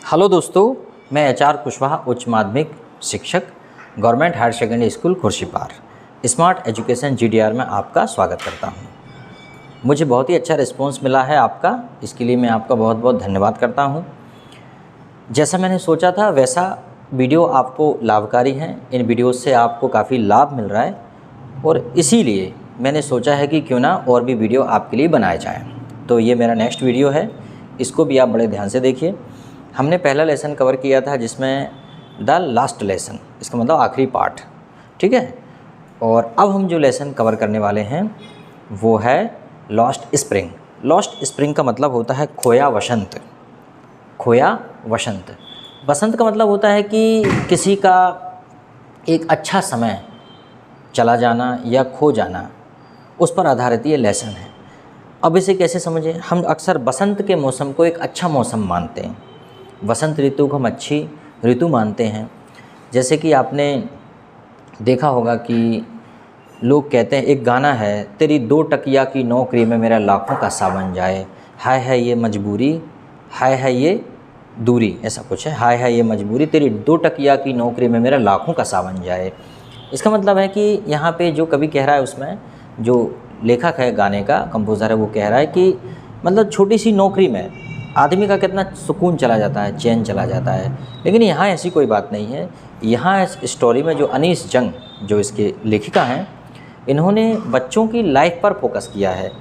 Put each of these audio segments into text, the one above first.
Hello दोस्तों, मैं HR Kushwaha उच्च माध्यमिक शिक्षक government higher secondary school Khursipar smart education GDR में आपका स्वागत करता हूं। मुझे बहुत ही अच्छा रिस्पांस मिला है आपका, इसके लिए मैं आपका बहुत बहुत धन्यवाद करता हूं। जैसा मैंने सोचा था वैसा वीडियो आपको लाभकारी हैं। इन वीडियो से आपको काफ़ी लाभ मिल रहा है और इसीलिए मैंने सोचा है कि क्यों ना और भी वीडियो आपके लिए बनाए जाएँ। तो ये मेरा नेक्स्ट वीडियो है, इसको भी आप बड़े ध्यान से देखिए। हमने पहला लेसन कवर किया था जिसमें द लास्ट लेसन, इसका मतलब आखिरी पार्ट, ठीक है। और अब हम जो लेसन कवर करने वाले हैं वो है लॉस्ट स्प्रिंग। लॉस्ट स्प्रिंग का मतलब होता है खोया वसंत। खोया वसंत, वसंत का मतलब होता है कि किसी का एक अच्छा समय चला जाना या खो जाना, उस पर आधारित ये लेसन है। अब इसे कैसे समझें? हम अक्सर बसंत के मौसम को एक अच्छा मौसम मानते हैं, वसंत ऋतु को हम अच्छी ऋतु मानते हैं। जैसे कि आपने देखा होगा कि लोग कहते हैं, एक गाना है, तेरी 2 टकिया की नौकरी में मेरा लाखों का सावन जाए, हाय है ये मजबूरी, हाय है ये दूरी, ऐसा कुछ है। हाय है ये मजबूरी, तेरी 2 टकिया की नौकरी में मेरा लाखों का सावन जाए। इसका मतलब है कि यहाँ पे जो कवि कह रहा है, उसमें जो लेखक है गाने का, कंपोज़र है, वो कह रहा है कि मतलब छोटी सी नौकरी में आदमी का कितना सुकून चला जाता है, चैन चला जाता है। लेकिन यहाँ ऐसी कोई बात नहीं है। यहाँ इस स्टोरी में जो अनीस जंग, जो इसके लेखिका हैं, इन्होंने बच्चों की लाइफ पर फोकस किया है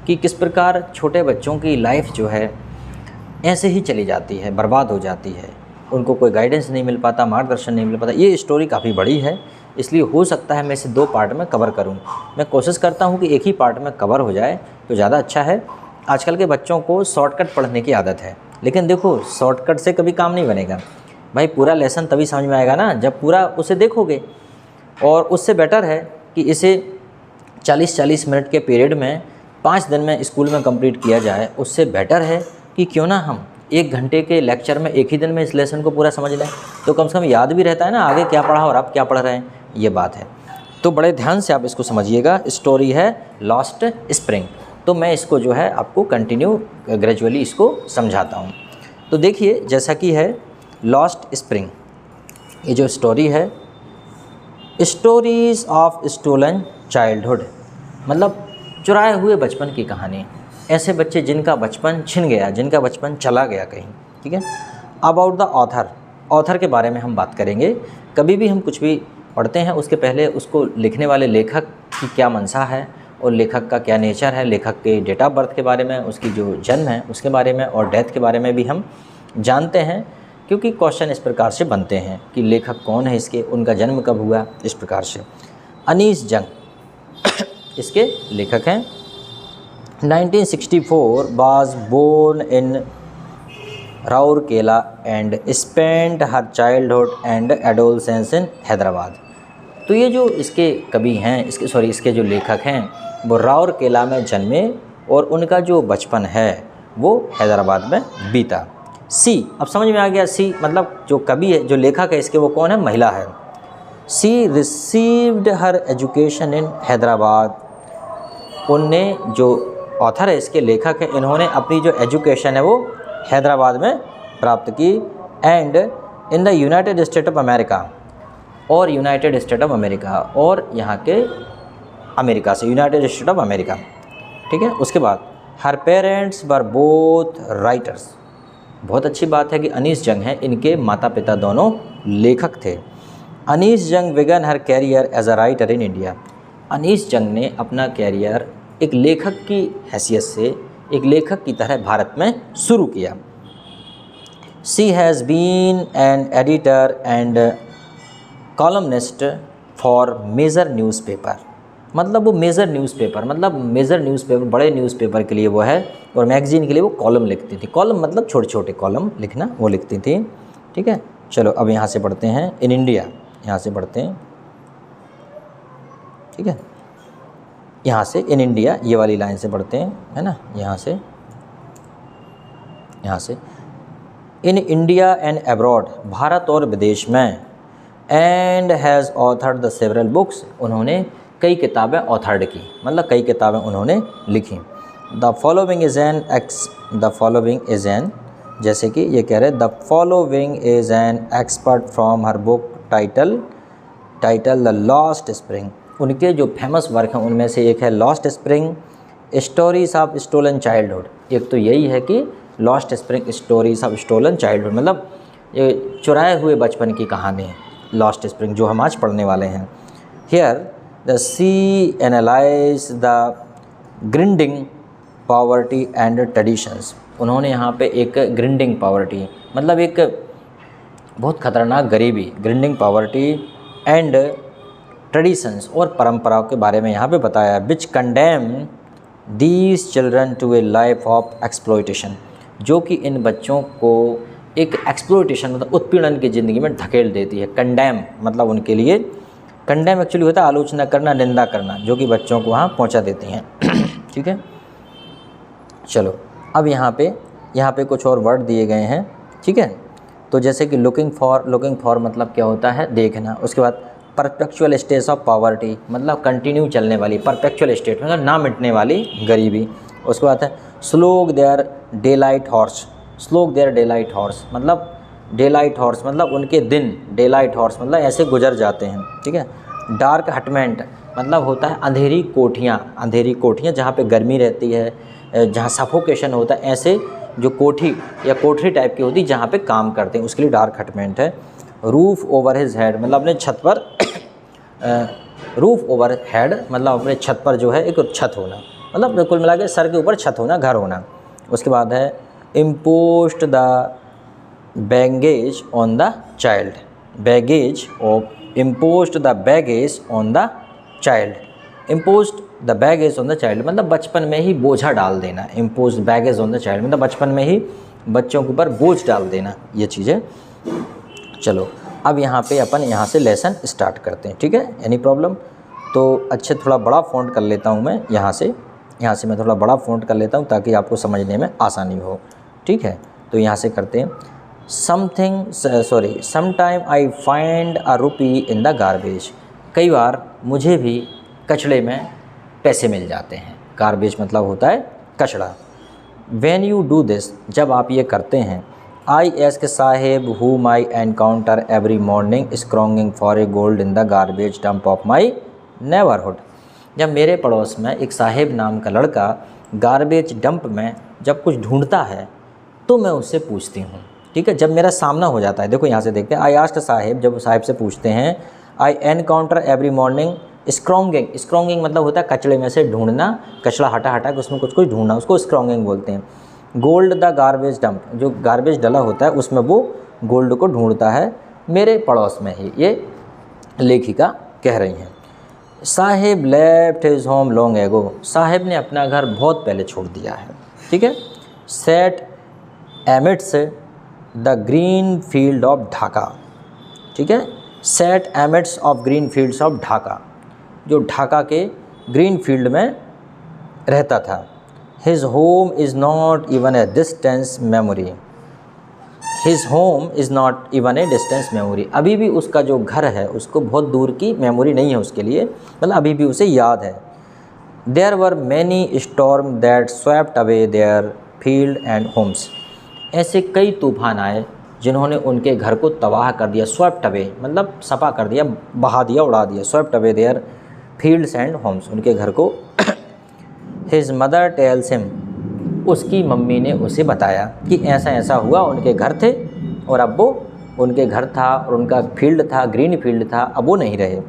कि किस प्रकार छोटे बच्चों की लाइफ जो है ऐसे ही चली जाती है, बर्बाद हो जाती है, उनको कोई गाइडेंस नहीं मिल पाता, मार्गदर्शन नहीं मिल पाता। ये स्टोरी काफ़ी बड़ी है, इसलिए हो सकता है मैं इसे 2 पार्ट में कवर करूँ। मैं कोशिश करता हूँ कि एक ही पार्ट में कवर हो जाए तो ज़्यादा अच्छा है। आजकल के बच्चों को शॉर्टकट पढ़ने की आदत है, लेकिन देखो शॉर्टकट से कभी काम नहीं बनेगा भाई। पूरा लेसन तभी समझ में आएगा ना जब पूरा उसे देखोगे। और उससे बेटर है कि इसे 40-40 मिनट के पीरियड में 5 दिन में स्कूल में कंप्लीट किया जाए। उससे बेटर है कि क्यों ना हम 1 घंटे के लेक्चर में एक ही दिन में इस लेसन को पूरा समझ लें, तो कम से कम याद भी रहता है ना आगे क्या पढ़ा और अब क्या पढ़ रहे हैं, ये बात है। तो बड़े ध्यान से आप इसको समझिएगा। स्टोरी है लॉस्ट स्प्रिंग। तो मैं इसको जो है आपको कंटिन्यू ग्रेजुअली इसको समझाता हूँ। तो देखिए, जैसा कि है लॉस्ट स्प्रिंग, ये जो स्टोरी है, स्टोरीज़ ऑफ स्टोलन चाइल्डहुड, मतलब चुराए हुए बचपन की कहानी। ऐसे बच्चे जिनका बचपन छिन गया, जिनका बचपन चला गया कहीं, ठीक है। अबाउट द ऑथर, ऑथर के बारे में हम बात करेंगे। कभी भी हम कुछ भी पढ़ते हैं उसके पहले उसको लिखने वाले लेखक की क्या मंशा है और लेखक का क्या नेचर है, लेखक के डेट ऑफ बर्थ के बारे में, उसकी जो जन्म है उसके बारे में और डेथ के बारे में भी हम जानते हैं, क्योंकि क्वेश्चन इस प्रकार से बनते हैं कि लेखक कौन है इसके, उनका जन्म कब हुआ, इस प्रकार से। अनीस जंग इसके लेखक हैं। 1964 was born in Rourkela and spent her childhood and adolescence in Hyderabad. तो ये जो इसके कवि हैं, इसके जो लेखक हैं, वो राउरकेला में जन्मे और उनका जो बचपन है वो हैदराबाद में बीता। सी, अब समझ में आ गया। सी मतलब जो कवि है, जो लेखक है इसके, वो कौन है? महिला है। She received her education in Hyderabad. उनने, जो ऑथर है इसके, लेखक है, इन्होंने अपनी जो एजुकेशन है वो हैदराबाद में प्राप्त की। And in the United state of America, और यूनाइटेड स्टेट ऑफ अमेरिका, और यहाँ के अमेरिका से, यूनाइटेड स्टेट ऑफ अमेरिका, ठीक है। उसके बाद हर पेरेंट्स वर बोथ राइटर्स। बहुत अच्छी बात है कि अनीस जंग हैं, इनके माता पिता दोनों लेखक थे। Anees Jung began her career as a writer in India. Anees Jung ने अपना कैरियर एक लेखक की हैसियत से, एक लेखक की तरह भारत में शुरू किया। She has been an editor and columnist for major newspaper. मतलब वो मेजर न्यूज़पेपर, बड़े न्यूज़पेपर के लिए वो है, और मैगज़ीन के लिए वो कॉलम लिखती थी। कॉलम मतलब छोटे छोटे कॉलम लिखना, वो लिखती थी, ठीक है। चलो अब यहाँ से पढ़ते हैं इन इंडिया, यहाँ से पढ़ते हैं, ठीक है। यहाँ से इन इंडिया, ये वाली लाइन से पढ़ते हैं, है ना। यहाँ से in India and abroad, Bharat और विदेश में। And has authored the several books, उन्होंने कई किताबें ऑथर्ड की, मतलब कई किताबें उन्होंने लिखी। द फॉलोइंग इज़ एन जैसे कि ये कह रहे हैं the following is an expert from her book title the lost spring. उनके जो फेमस वर्क हैं उनमें से एक है lost spring, stories of stolen childhood. एक तो यही है कि lost spring stories of stolen childhood, मतलब ये चुराए हुए बचपन की कहानी है लॉस्ट स्प्रिंग, जो हम आज पढ़ने वाले हैं। Here the see analyse the grinding poverty and traditions. उन्होंने यहाँ पे एक ग्रिंडिंग पॉवर्टी मतलब एक बहुत ख़तरनाक गरीबी, ग्रिंडिंग पॉवर्टी एंड ट्रेडिशंस और परंपराओं के बारे में यहाँ पे बताया, which condemn these children to a life of exploitation, जो कि इन बच्चों को एक एक्सप्लॉयटेशन मतलब उत्पीड़न की ज़िंदगी में धकेल देती है। कंडेम मतलब उनके लिए, कंडेम एक्चुअली होता है आलोचना करना, निंदा करना, जो कि बच्चों को वहाँ पहुँचा देती हैं। ठीक है, चलो अब यहाँ पे कुछ और वर्ड दिए गए हैं। ठीक है, तो जैसे कि लुकिंग फॉर मतलब क्या होता है, देखना। उसके बाद परपेचुअल स्टेज ऑफ पॉवर्टी मतलब कंटिन्यू चलने वाली, परपेचुअल स्टेट मतलब ना मिटने वाली गरीबी। उसके बाद है slog their daylight hours, slog their daylight hours मतलब डेलाइट हॉर्स मतलब उनके दिन, डेलाइट हॉर्स मतलब ऐसे गुजर जाते हैं। ठीक है, डार्क हटमेंट मतलब होता है अंधेरी कोठियाँ जहाँ पे गर्मी रहती है, जहाँ सफोकेशन होता है, ऐसे जो कोठी या कोठरी टाइप की होती है जहाँ पे काम करते हैं, उसके लिए डार्क हटमेंट है। रूफ़ ओवर हिज हेड मतलब अपने छत पर रूफ़ ओवर हेड मतलब अपने छत पर जो है एक छत होना, मतलब कुल मिला के सर के ऊपर छत होना, घर होना। उसके बाद है imposed the baggage on the child, imposed the baggage on the child, imposed the baggage on the child मतलब बचपन में ही बोझा डाल देना, imposed baggage on the child मतलब बचपन में ही बच्चों के ऊपर बोझ डाल देना, ये चीज़ें। चलो अब यहाँ पे अपन यहाँ से लेसन स्टार्ट करते हैं। ठीक है, एनी प्रॉब्लम? तो अच्छे थोड़ा बड़ा फ़ॉन्ट कर लेता हूँ मैं यहाँ से मैं थोड़ा बड़ा फ़ॉन्ट कर लेता हूँ ताकि आपको समझने में आसानी हो। ठीक है, तो यहाँ से करते हैं sometime I find a rupee in the garbage. कई बार मुझे भी कचड़े में पैसे मिल जाते हैं। गार्बेज मतलब होता है कचड़ा। व्हेन यू डू दिस, जब आप ये करते हैं, I ask Saheb whom I encounter every morning scrounging for a gold in the garbage dump of my neighborhood। जब मेरे पड़ोस में एक साहेब नाम का लड़का गार्बेज डंप में जब कुछ ढूंढता है तो मैं उससे पूछती हूँ। ठीक है, जब मेरा सामना हो जाता है, देखो यहाँ से देखते हैं, आई आस्क्ड साहेब, जब साहेब से पूछते हैं, आई एनकाउंटर एवरी मॉर्निंग स्क्रॉन्गिंग मतलब होता है कचड़े में से ढूंढना, कचड़ा हटा के उसमें कुछ ढूंढना, उसको स्क्रॉन्गिंग बोलते हैं। गोल्ड द गार्बेज डंप, जो गार्बेज डला होता है उसमें वो गोल्ड को ढूंढता है मेरे पड़ोस में ही, ये लेखिका कह रही हैं। Saheb left his home long ago, Saheb ने अपना घर बहुत पहले छोड़ दिया है। ठीक है, set amidst the green field of Dhaka. ठीक है, set amidst of green fields of Dhaka, जो ढाका के ग्रीन फील्ड में रहता था। His home is not even a distance memory, his home is not even a distance memory। अभी भी उसका जो घर है उसको बहुत दूर की मेमोरी नहीं है उसके लिए, मतलब अभी भी उसे याद है। There were many storms that swept away their field and homes। ऐसे कई तूफान आए जिन्होंने उनके घर को तबाह कर दिया। swept away मतलब सफा कर दिया, बहा दिया, उड़ा दिया। swept away their fields and homes, उनके घर को। His mother tells him, उसकी मम्मी ने उसे बताया कि ऐसा ऐसा हुआ, उनके घर थे और अब वो उनके घर था और उनका फील्ड था, ग्रीन फील्ड था, अब वो नहीं रहे।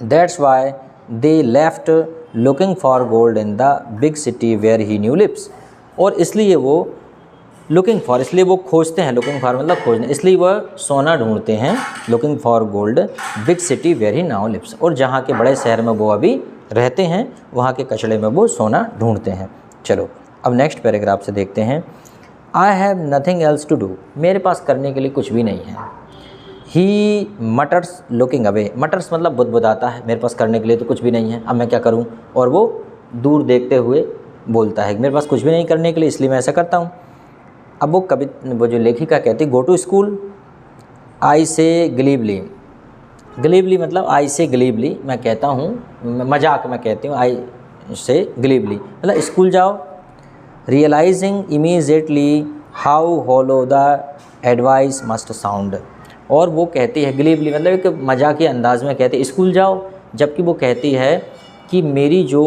That's why they left looking for gold in the big city where he now lives। और इसलिए वो looking for, इसलिए वो खोजते हैं, looking for मतलब खोजने, इसलिए वह सोना ढूंढते हैं, looking for gold big city where he now lives। और जहाँ के बड़े शहर में वो अभी रहते हैं वहाँ के कचड़े में वो सोना ढूंढते हैं। चलो अब नेक्स्ट पैराग्राफ से देखते हैं। I have nothing else to do, मेरे पास करने के लिए कुछ भी नहीं है। ही मटर्स लुकिंग अवे, मटर्स मतलब बुदबुदाता है, मेरे पास करने के लिए तो कुछ भी नहीं है, अब मैं क्या करूँ। और वो दूर देखते हुए बोलता है मेरे पास कुछ भी नहीं करने के लिए, इसलिए मैं ऐसा करता हूँ। अब वो जो लेखिका कहती गो टू स्कूल, आई से ग्लीवली, ग्लीवली मतलब आई से ग्लीवली मैं कहता हूँ, मजाक में कहती हूँ, आई से ग्लीवली मतलब स्कूल जाओ। Realising immediately how hollow the advice must sound. और वो कहती है ग्लीबली, मतलब एक मजाकिया अंदाज में कहती है स्कूल जाओ, जबकि वो कहती है कि मेरी जो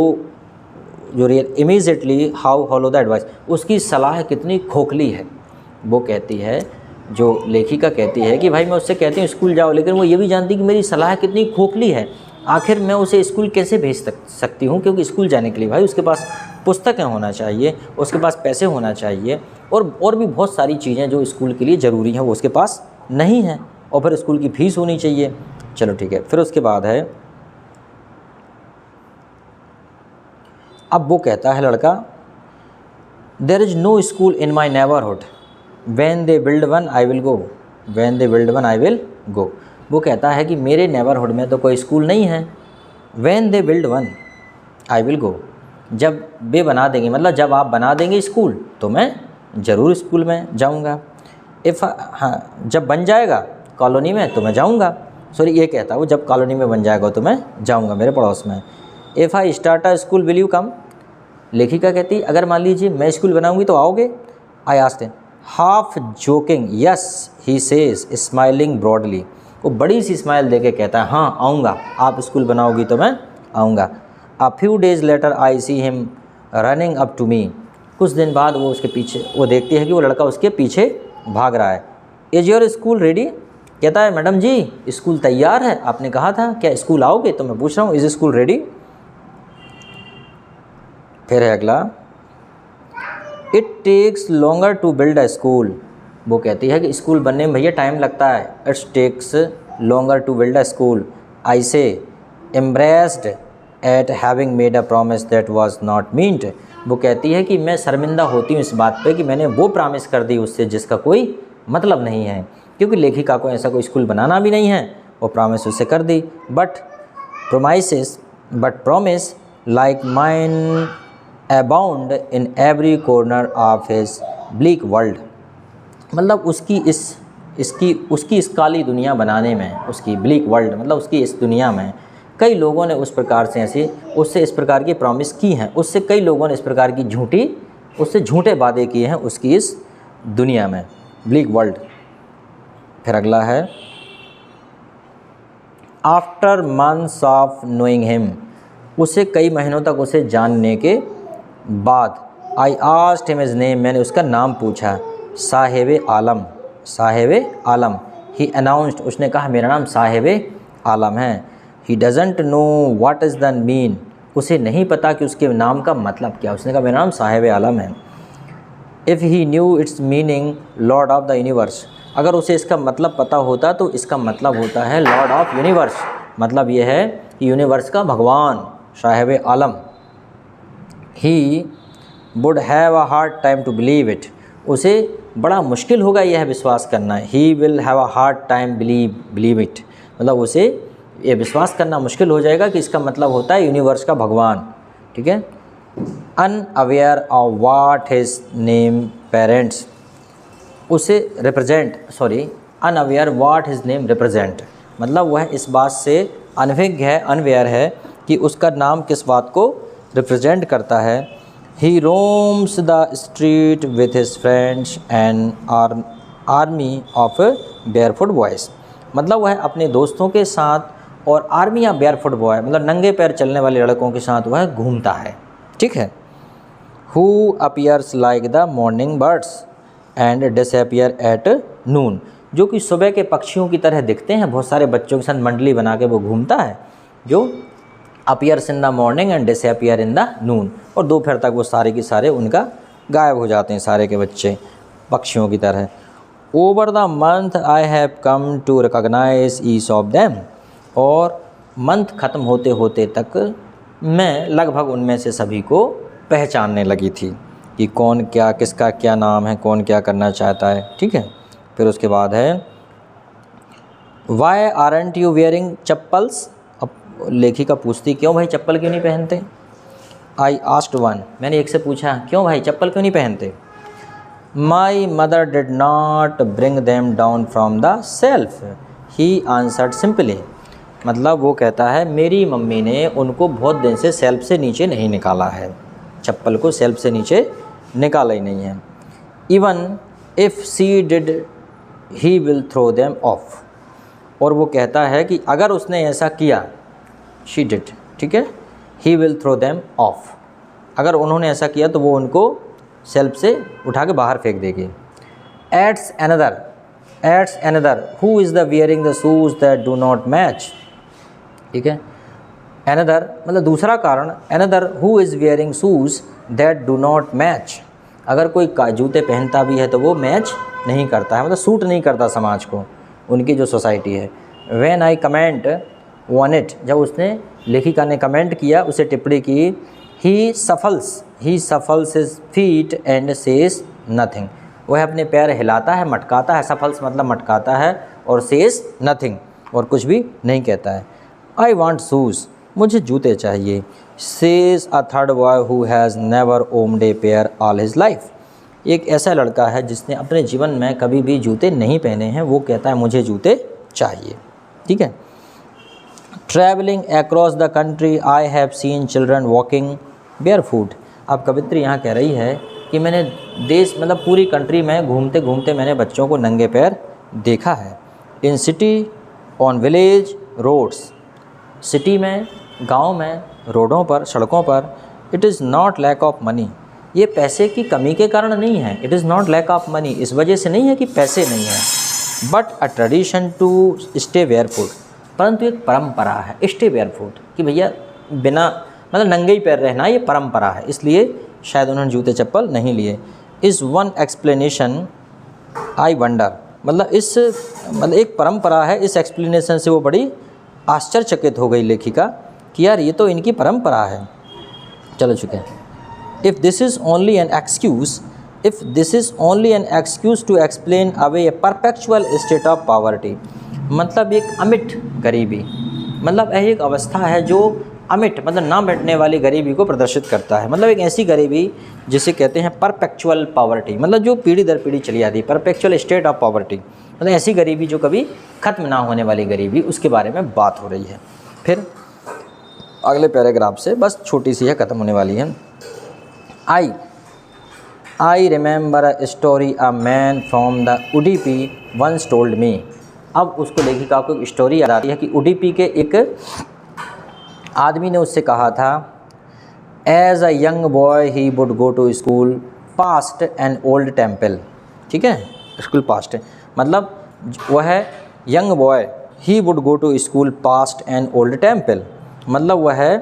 real immediately how hollow the advice, उसकी सलाह कितनी खोखली है। वो कहती है, जो लेखिका कहती है कि भाई मैं उससे कहती हूँ स्कूल जाओ, लेकिन वो ये भी जानती कि मेरी सलाह कितनी खोखली है, आखिर मैं उसे स्कूल कैसे भेज सकती हूँ, क्योंकि स्कूल जाने के लिए भाई उसके पास पुस्तकें होना चाहिए, उसके पास पैसे होना चाहिए, और भी बहुत सारी चीज़ें जो स्कूल के लिए ज़रूरी हैं वो उसके पास नहीं है, और फिर स्कूल की फ़ीस होनी चाहिए। चलो ठीक है, फिर उसके बाद है, अब वो कहता है लड़का, there is no school in my neighbourhood, when they build one I will go, when they build one I will go. वो कहता है कि मेरे नेबरहुड में तो कोई स्कूल नहीं है, when they build one I will गो, जब वे बना देंगे, मतलब जब आप बना देंगे स्कूल तो मैं ज़रूर स्कूल में जाऊंगा। हाँ, जब बन जाएगा कॉलोनी में तो मैं जाऊंगा, सॉरी ये कहता हूँ जब कॉलोनी में बन जाएगा तो मैं जाऊंगा मेरे पड़ोस में। If I start a school will you come. लेखिका कहती अगर मान लीजिए मैं स्कूल बनाऊंगी तो आओगे। I asked half joking yes he says smiling broadly. वो बड़ी सी स्माइल दे के कहता है हाँ आऊँगा, आप स्कूल बनाओगी तो मैं आऊँगा। A few days later I see him running up to me. कुछ दिन बाद वो उसके पीछे, वो देखती है कि वो लड़का उसके पीछे भाग रहा है। Is your school ready. कहता है मैडम जी स्कूल तैयार है, आपने कहा था क्या स्कूल आओगे, तो मैं पूछ रहा हूँ इज़ स्कूल रेडी। फिर है अगला, it takes longer to build a school. वो कहती है कि स्कूल बनने में भैया टाइम लगता है। It's takes longer to build a school I say embarrassed at having made a promise that was not meant. वो कहती है कि मैं शर्मिंदा होती हूँ इस बात पे कि मैंने वो प्रॉमिस कर दी उससे जिसका कोई मतलब नहीं है, क्योंकि लेखिका को ऐसा कोई स्कूल बनाना भी नहीं है, वो प्रॉमिस उससे कर दी। But promise like mine abound in every corner of his bleak world. मतलब उसकी इस काली दुनिया बनाने में, उसकी ब्लीक वर्ल्ड मतलब उसकी इस दुनिया में कई लोगों ने उस प्रकार से उससे इस प्रकार की प्रॉमिस की हैं, उससे कई लोगों ने इस प्रकार की उससे झूठे वादे किए हैं उसकी इस दुनिया में, ब्लीक वर्ल्ड। फिर अगला है, after months of knowing him. उसे कई महीनों तक उसे जानने के बाद, I asked him his name. मैंने उसका नाम पूछा। साहिब आलम। ही अनाउंस्ड। उसने कहा मेरा नाम साहिब आलम है। He doesn't know what is the mean. उसे नहीं पता कि उसके नाम का मतलब क्या। उसने कहा मेरा नाम साहिब आलम है। If he new it's meaning Lord of the universe. अगर उसे इसका मतलब पता होता तो इसका मतलब होता है लॉर्ड ऑफ यूनिवर्स, मतलब यह है कि यूनिवर्स का भगवान Sahib Alam. He would have a hard time to believe it. उसे बड़ा मुश्किल होगा यह विश्वास करना। He will have a hard time believe it, मतलब उसे ये विश्वास करना मुश्किल हो जाएगा कि इसका मतलब होता है यूनिवर्स का भगवान। ठीक है। Unaware of what his name parents उसे अनअवेयर वाट हिज नेम रिप्रेजेंट, मतलब वह इस बात से अनवेयर है कि उसका नाम किस बात को रिप्रेजेंट करता है। He roams the street with his friends and army of barefoot boys, मतलब वह अपने दोस्तों के साथ और आर्मी या बेयरफुट बॉय मतलब नंगे पैर चलने वाले लड़कों के साथ वह घूमता है। ठीक है। Who appears like the morning birds and disappear at noon, जो कि सुबह के पक्षियों की तरह दिखते हैं। बहुत सारे बच्चों के साथ मंडली बना के वो घूमता है, जो appears in the morning and disappear in the noon, और दोपहर तक वो सारे के सारे उनका गायब हो जाते हैं, सारे के बच्चे पक्षियों की तरह। Over the month I have come to recognise each of them, और मंथ ख़त्म होते होते तक मैं लगभग उनमें से सभी को पहचानने लगी थी कि कौन क्या, किसका क्या नाम है, कौन क्या करना चाहता है। ठीक है। फिर उसके बाद है, why aren't you wearing chappals. अब लेखिका पूछती क्यों भाई चप्पल क्यों नहीं पहनते। आई आस्क्ड वन, मैंने एक से पूछा क्यों भाई चप्पल क्यों नहीं पहनते। My mother did not bring them down from the self, he answered simply, मतलब वो कहता है मेरी मम्मी ने उनको बहुत दिन से सेल्फ से नीचे नहीं निकाला है, चप्पल को सेल्फ से नीचे निकाला ही नहीं है। Even if she did he will throw them off. और वो कहता है कि अगर उसने ऐसा किया, शी डिड, ठीक है, he will throw them off, अगर उन्होंने ऐसा किया तो वो उनको शेल्फ से उठा के बाहर फेंक देगी। Ads another who is the wearing the shoes that do not match, ठीक है। अनदर मतलब दूसरा कारण, another who is wearing shoes that do not match, अगर कोई जूते पहनता भी है तो वो मैच नहीं करता है, मतलब सूट नहीं करता समाज को, उनकी जो सोसाइटी है। When I comment on it, जब उसने लेखिका ने कमेंट किया, उसे टिप्पणी की, he shuffles his feet and says nothing, वह अपने पैर हिलाता है, मटकाता है, सफल्स मतलब मटकाता है, और सेज नथिंग, और कुछ भी नहीं कहता है। आई वांट शूज़, मुझे जूते चाहिए। Says a third boy who has never owned a pair all his life, एक ऐसा लड़का है जिसने अपने जीवन में कभी भी जूते नहीं पहने हैं, वो कहता है मुझे जूते चाहिए, ठीक है। Travelling across the country I have seen children walking barefoot, अब कवित्री यहाँ कह रही है कि मैंने देश मतलब पूरी कंट्री में घूमते घूमते मैंने बच्चों को नंगे पैर देखा है। In city on village roads, city में, गांव में, रोडों पर, सड़कों पर। It is not lack of money, ये पैसे की कमी के कारण नहीं है। It is not lack of money, इस वजह से नहीं है कि पैसे नहीं हैं। But a tradition to stay barefoot, परंतु एक परंपरा है स्टे बेयरफुट, कि भैया बिना मतलब नंगे ही पैर रहना, ये परंपरा है, इसलिए शायद उन्होंने जूते चप्पल नहीं लिए। Is one explanation I wonder, मतलब एक परंपरा है, इस एक्सप्लेनेशन से वो बड़ी आश्चर्यचकित हो गई लेखिका कि यार ये तो इनकी परंपरा है। चलो चुके हैं। If this is only an excuse to explain away a perpetual state of poverty, मतलब एक अमिट गरीबी, मतलब एक अवस्था है जो अमिट मतलब ना मिटने वाली गरीबी को प्रदर्शित करता है। मतलब एक ऐसी गरीबी जिसे कहते हैं परपेचुअल पॉवर्टी, मतलब जो पीढ़ी दर पीढ़ी चली आती है, परपेचुअल स्टेट ऑफ पॉवर्टी, मतलब ऐसी गरीबी जो कभी ख़त्म ना होने वाली गरीबी, उसके बारे में बात हो रही है। फिर अगले पैराग्राफ से बस छोटी सी है, ख़त्म होने वाली है। I remember a story a man from the Udupi once told me, अब उसको लेखिका को एक स्टोरी याद आती है कि उडुपी के एक आदमी ने उससे कहा था, as a young boy he would go to school past an old temple, ठीक है, स्कूल पास्ट मतलब वह young boy he would go to school past an old temple, मतलब वह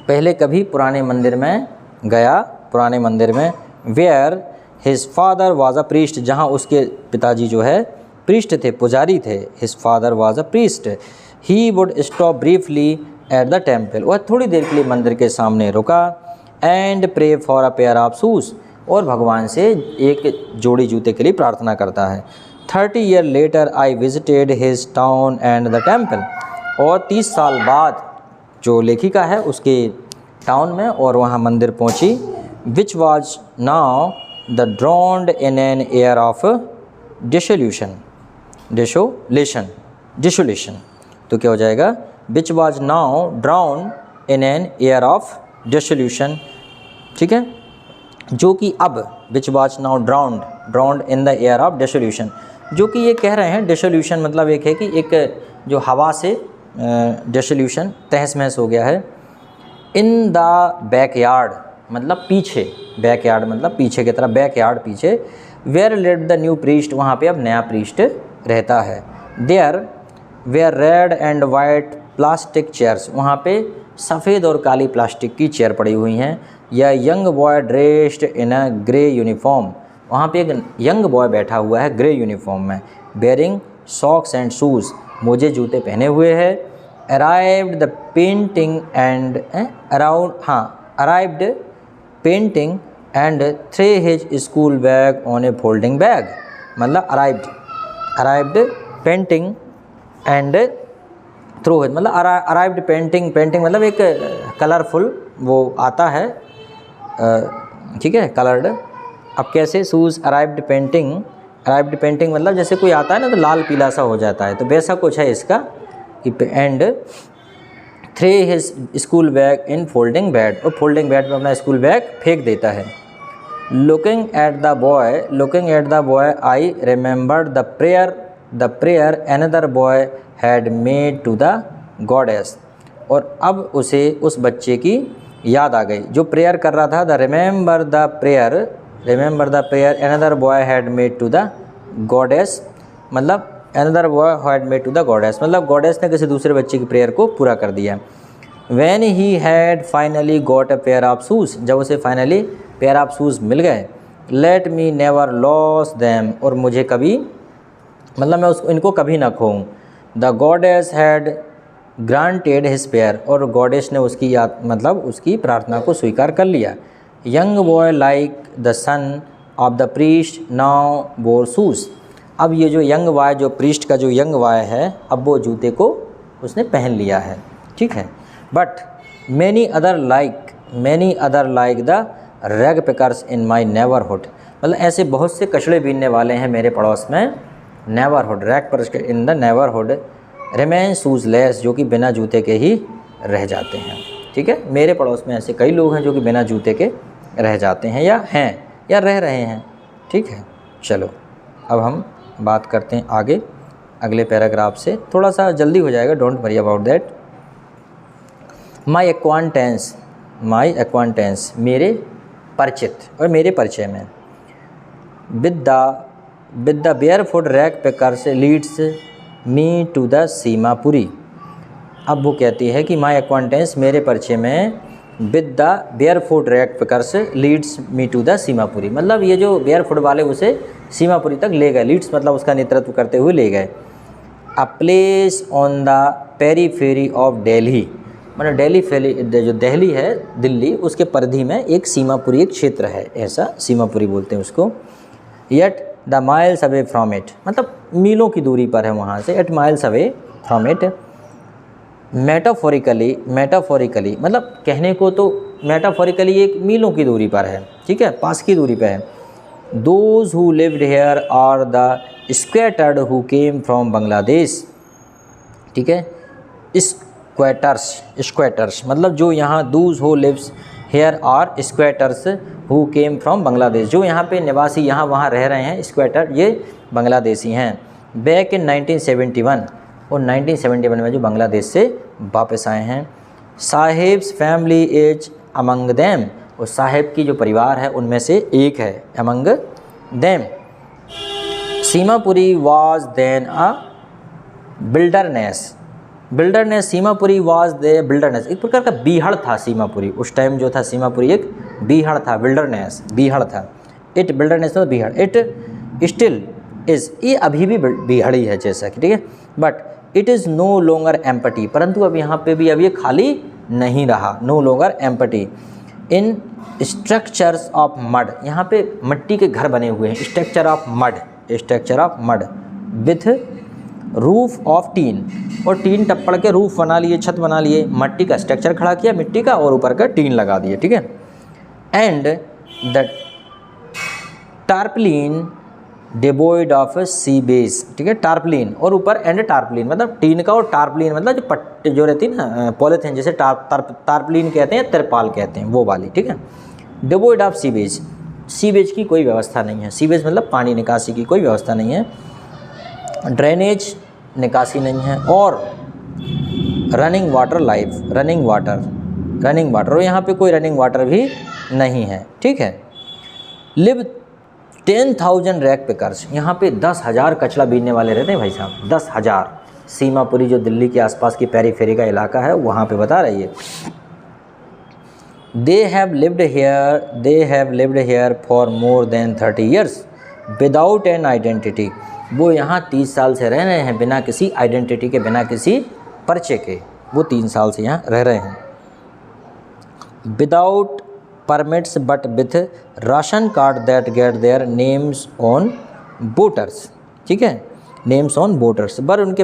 पहले कभी पुराने मंदिर में गया, पुराने मंदिर में, where his father was a priest, जहाँ उसके पिताजी जो है प्रीस्ट थे, पुजारी थे, his father was a priest, he would stop briefly at the temple, वह थोड़ी देर के लिए मंदिर के सामने रुका, and pray for a pair of shoes, और भगवान से एक जोड़ी जूते के लिए प्रार्थना करता है। 30 year later I visited his town and the temple, और 30 साल बाद जो लेखिका है उसके टाउन में और वहाँ मंदिर पहुँची, which was now the ड्रॉन्ड in an air of dissolution, तो क्या हो जाएगा, which was now drown in an air of dissolution, ठीक है, जो कि अब which was now drowned in the air of dissolution, जो कि ये कह रहे हैं डिसोल्यूशन मतलब एक है कि एक जो हवा से डिसोल्यूशन तहस महस हो गया है। इन द बैकयार्ड मतलब पीछे, बैकयार्ड मतलब पीछे की तरफ, बैकयार्ड पीछे, where lived the new priest, वहाँ पे अब नया प्रीस्ट रहता है। There were red and white plastic chairs, वहाँ पे सफ़ेद और काली प्लास्टिक की चेयर पड़ी हुई हैं। या young boy dressed in a grey uniform, वहाँ पे एक यंग बॉय बैठा हुआ है ग्रे यूनिफॉर्म में, बेयरिंग सॉक्स एंड शूज़, मोजे जूते पहने हुए है। Arrived the painting and arrived painting and threw his school bag on a folding bag, मतलब arrived painting and throw his, मतलब अराइव्ड पेंटिंग मतलब एक कलरफुल वो आता है, ठीक है, कलर्ड। अब कैसे, शूज़ अराइव्ड पेंटिंग मतलब जैसे कोई आता है ना तो लाल पीला सा हो जाता है, तो वैसा कुछ है इसका। And threw his school bag in folding bed, और फोल्डिंग बेड में अपना स्कूल बैग फेंक देता है। Looking at the boy I remembered the prayer another boy had made to the goddess. और अब उसे उस बच्चे की याद आ गई जो प्रेयर कर रहा था। Remember the prayer another boy had made to the goddess, मतलब another boy had made to the goddess, मतलब गॉडेस ने किसी दूसरे बच्चे की प्रेयर को पूरा कर दिया। When he had finally got a pair of shoes, जब उसे फाइनली पेयर ऑफ शूज़ मिल गए। Let me never lose them, और मुझे कभी, मतलब मैं उसको इनको कभी ना खोऊं। The goddess had granted his prayer, और गॉडेस ने उसकी याद, मतलब उसकी प्रार्थना को स्वीकार कर लिया। Young boy like the son of the priest now wore shoes, अब ये जो यंग बॉय, जो प्रीस्ट का जो यंग बॉय है, अब वो जूते को उसने पहन लिया है, ठीक है। But many other like the rag pickers in my neighbourhood, मतलब ऐसे बहुत से कचड़े बीनने वाले हैं मेरे पड़ोस में। Neighbourhood, rag pickers in the neighbourhood remain shoeless, जो कि बिना जूते के ही रह जाते हैं, ठीक है। मेरे पड़ोस में ऐसे कई लोग हैं जो कि बिना जूते के रह जाते हैं या रह रहे हैं, ठीक है। चलो अब हम बात करते हैं आगे अगले पैराग्राफ से, थोड़ा सा जल्दी हो जाएगा, don't worry about that. My acquaintance, मेरे परिचित और मेरे परिचय में। With the barefoot rag pickers leads me to the Seemapuri. अब वो कहती है कि माई एक्वांटेंस, मेरे परिचय में, with the barefoot rag pickers leads me to the Seemapuri, मतलब ये जो बेयरफुट वाले उसे सीमापुरी तक ले गए। लीड्स मतलब उसका नेतृत्व करते हुए ले गए। A place on the periphery of Delhi, मतलब जो दिल्ली है, दिल्ली, उसके परिधि में एक सीमापुरी एक क्षेत्र है, ऐसा सीमापुरी बोलते हैं उसको। Yet the miles away from it, मतलब मीलों की दूरी पर है वहाँ से। At miles away from it. Metaphorically, मतलब कहने को तो मेटाफोरिकली एक मीलों की दूरी पर है, ठीक है, पास की दूरी पर है। Those who lived here are the scattered who came from Bangladesh, ठीक है। स्क्वैटर्स मतलब जो यहाँ, those who lives here are squatters who came from Bangladesh, जो यहाँ पे निवासी यहाँ वहाँ रह रहे हैं, स्क्वैटर ये बांग्लादेशी हैं। बैक इन 1971, और 1971 में जो बांग्लादेश से वापस आए हैं। Sahibs family is among them, और साहिब की जो परिवार है उनमें से एक है, among them. Seemapuri was then a wilderness, Seemapuri was the wilderness, एक प्रकार का बीहड़ था सीमापुरी। उस टाइम जो था सीमापुरी एक बीहड़ था, बीहड़ था। इट बिल्डरनेस में बीहड़, इट स्टिल इज़, ये अभी भी बीहड़ ही है जैसा कि, ठीक है। But it is no longer empty, परंतु अब यहाँ पे भी अब ये खाली नहीं रहा, no longer empty. In structures of mud, यहाँ पे मिट्टी के घर बने हुए हैं, structure of mud with roof of tin, और टीन टप्पड़ के रूफ बना लिए, छत बना लिए, मिट्टी का स्ट्रक्चर खड़ा किया, मिट्टी का, और ऊपर का टीन लगा दिए, ठीक है। And the tarpaulin devoid of sewage, ठीक है, टार्पलिन, और ऊपर एंड टार्पलिन, मतलब टीन का, और टार्पलिन मतलब जो पट्टी जो रहती है ना, पॉलीथीन, जैसे टार्पलिन कहते हैं, तिरपाल कहते हैं, वो वाली, ठीक है। डिवॉइड ऑफ सीवेज की कोई व्यवस्था नहीं है, सीवेज मतलब पानी निकासी की कोई व्यवस्था नहीं है, ड्रेनेज निकासी नहीं है, और रनिंग वाटर, और यहाँ पे कोई रनिंग वाटर भी नहीं है, ठीक है। लिव 10,000 रैग पिकर्स, यहाँ पे 10,000 कचरा बीनने वाले रहते हैं भाई साहब, 10,000। सीमापुरी जो दिल्ली के आसपास की पेरीफेरी का इलाका है वहाँ पे बता रही है। They have lived here for more than 30 years without an identity, वो यहाँ 30 साल से रह रहे हैं बिना किसी आइडेंटिटी के, बिना किसी पर्चे के, वो 3 साल से यहाँ रह रहे हैं। Without permits but with ration card that get their names on voters, ठीक है, नेम्स ऑन वोटर्स, पर उनके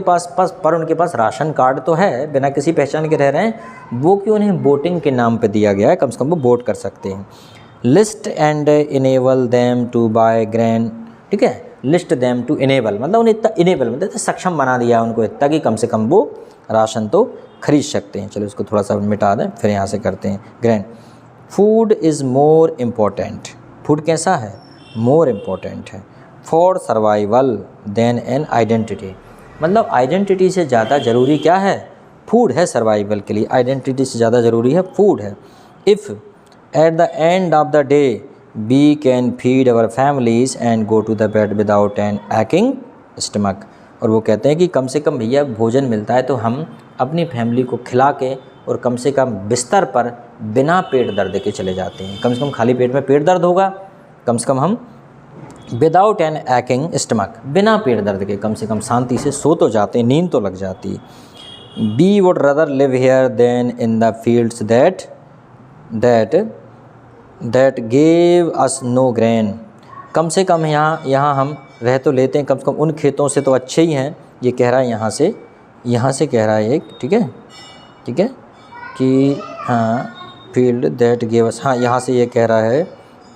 पास राशन कार्ड तो है, बिना किसी पहचान के रह रहे हैं, वो कि उन्हें वोटिंग के नाम पे दिया गया है, कम से कम वो वोट कर सकते हैं। List and enable them to buy grain, ठीक है, लिस्ट देम टू इनेबल मतलब उन्हें इतना इनेबल मतलब सक्षम बना दिया उनको इतना कि कम से कम वो राशन तो खरीद सकते हैं। चलो इसको थोड़ा सा मिटा दें, फिर यहाँ से करते हैं grain. Food is more important, food कैसा है, मोर इम्पोर्टेंट है। For survival than an identity, मतलब आइडेंटिटी से ज़्यादा ज़रूरी क्या है, फूड है सर्वाइवल के लिए, आइडेंटिटी से ज़्यादा ज़रूरी है फूड है। If at the end of the day we can feed our families and go to the bed without an aching stomach, और वो कहते हैं कि कम से कम भैया भोजन मिलता है तो हम अपनी फैमिली को खिला के और कम से कम बिस्तर पर बिना पेट दर्द के चले जाते हैं। कम से कम खाली पेट में पेट दर्द होगा, कम से कम हम विदाउट एन एक्टिंग स्टमक, बिना पेट दर्द के कम से कम शांति से सो तो जाते हैं, नींद तो लग जाती है। We would rather live here than in the fields that gave us no grain, कम से कम यहाँ हम रह तो लेते हैं, कम से कम उन खेतों से तो अच्छे ही हैं। ये कह रहा है यहाँ से कह रहा है एक, ठीक है कि हाँ फील्ड दैट गेव अस, हाँ यहाँ से ये कह रहा है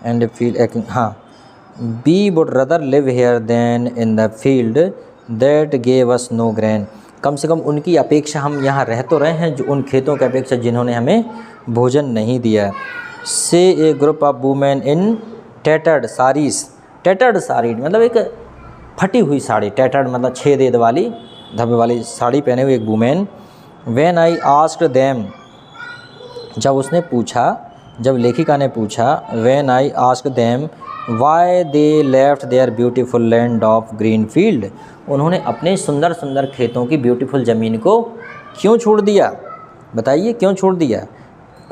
एंड फील्ड, हाँ we would rather live here than in the field that gave us no grain, कम से कम उनकी अपेक्षा हम यहाँ रह तो रहे हैं जो उन खेतों की अपेक्षा जिन्होंने हमें भोजन नहीं दिया। Say a group of women in tattered saris, tattered sari मतलब एक फटी हुई साड़ी, टैटर्ड मतलब छेद वाली धब्बे वाली साड़ी पहने हुई एक women. When I asked them, जब लेखिका ने पूछा, when I asked them why they left their beautiful land of green field, उन्होंने अपने सुंदर सुंदर खेतों की ब्यूटीफुल ज़मीन को क्यों छोड़ दिया, बताइए क्यों छोड़ दिया,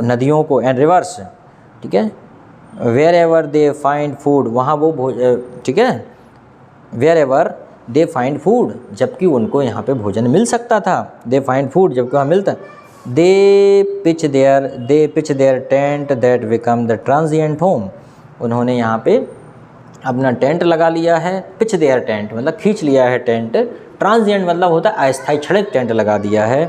नदियों को एंड रिवर्स, ठीक है। Wherever they find food, वहाँ वो ठीक है, wherever they find food, जबकि उनको यहाँ पे भोजन मिल सकता था, दे फाइंड फूड जबकि वहाँ मिलता, they pitch their tent that become the transient home, उन्होंने यहाँ पे अपना टेंट लगा लिया है, पिच देयर टेंट मतलब खींच लिया है टेंट, ट्रांजिएंट मतलब होता है अस्थायी, क्षणिक टेंट लगा दिया है,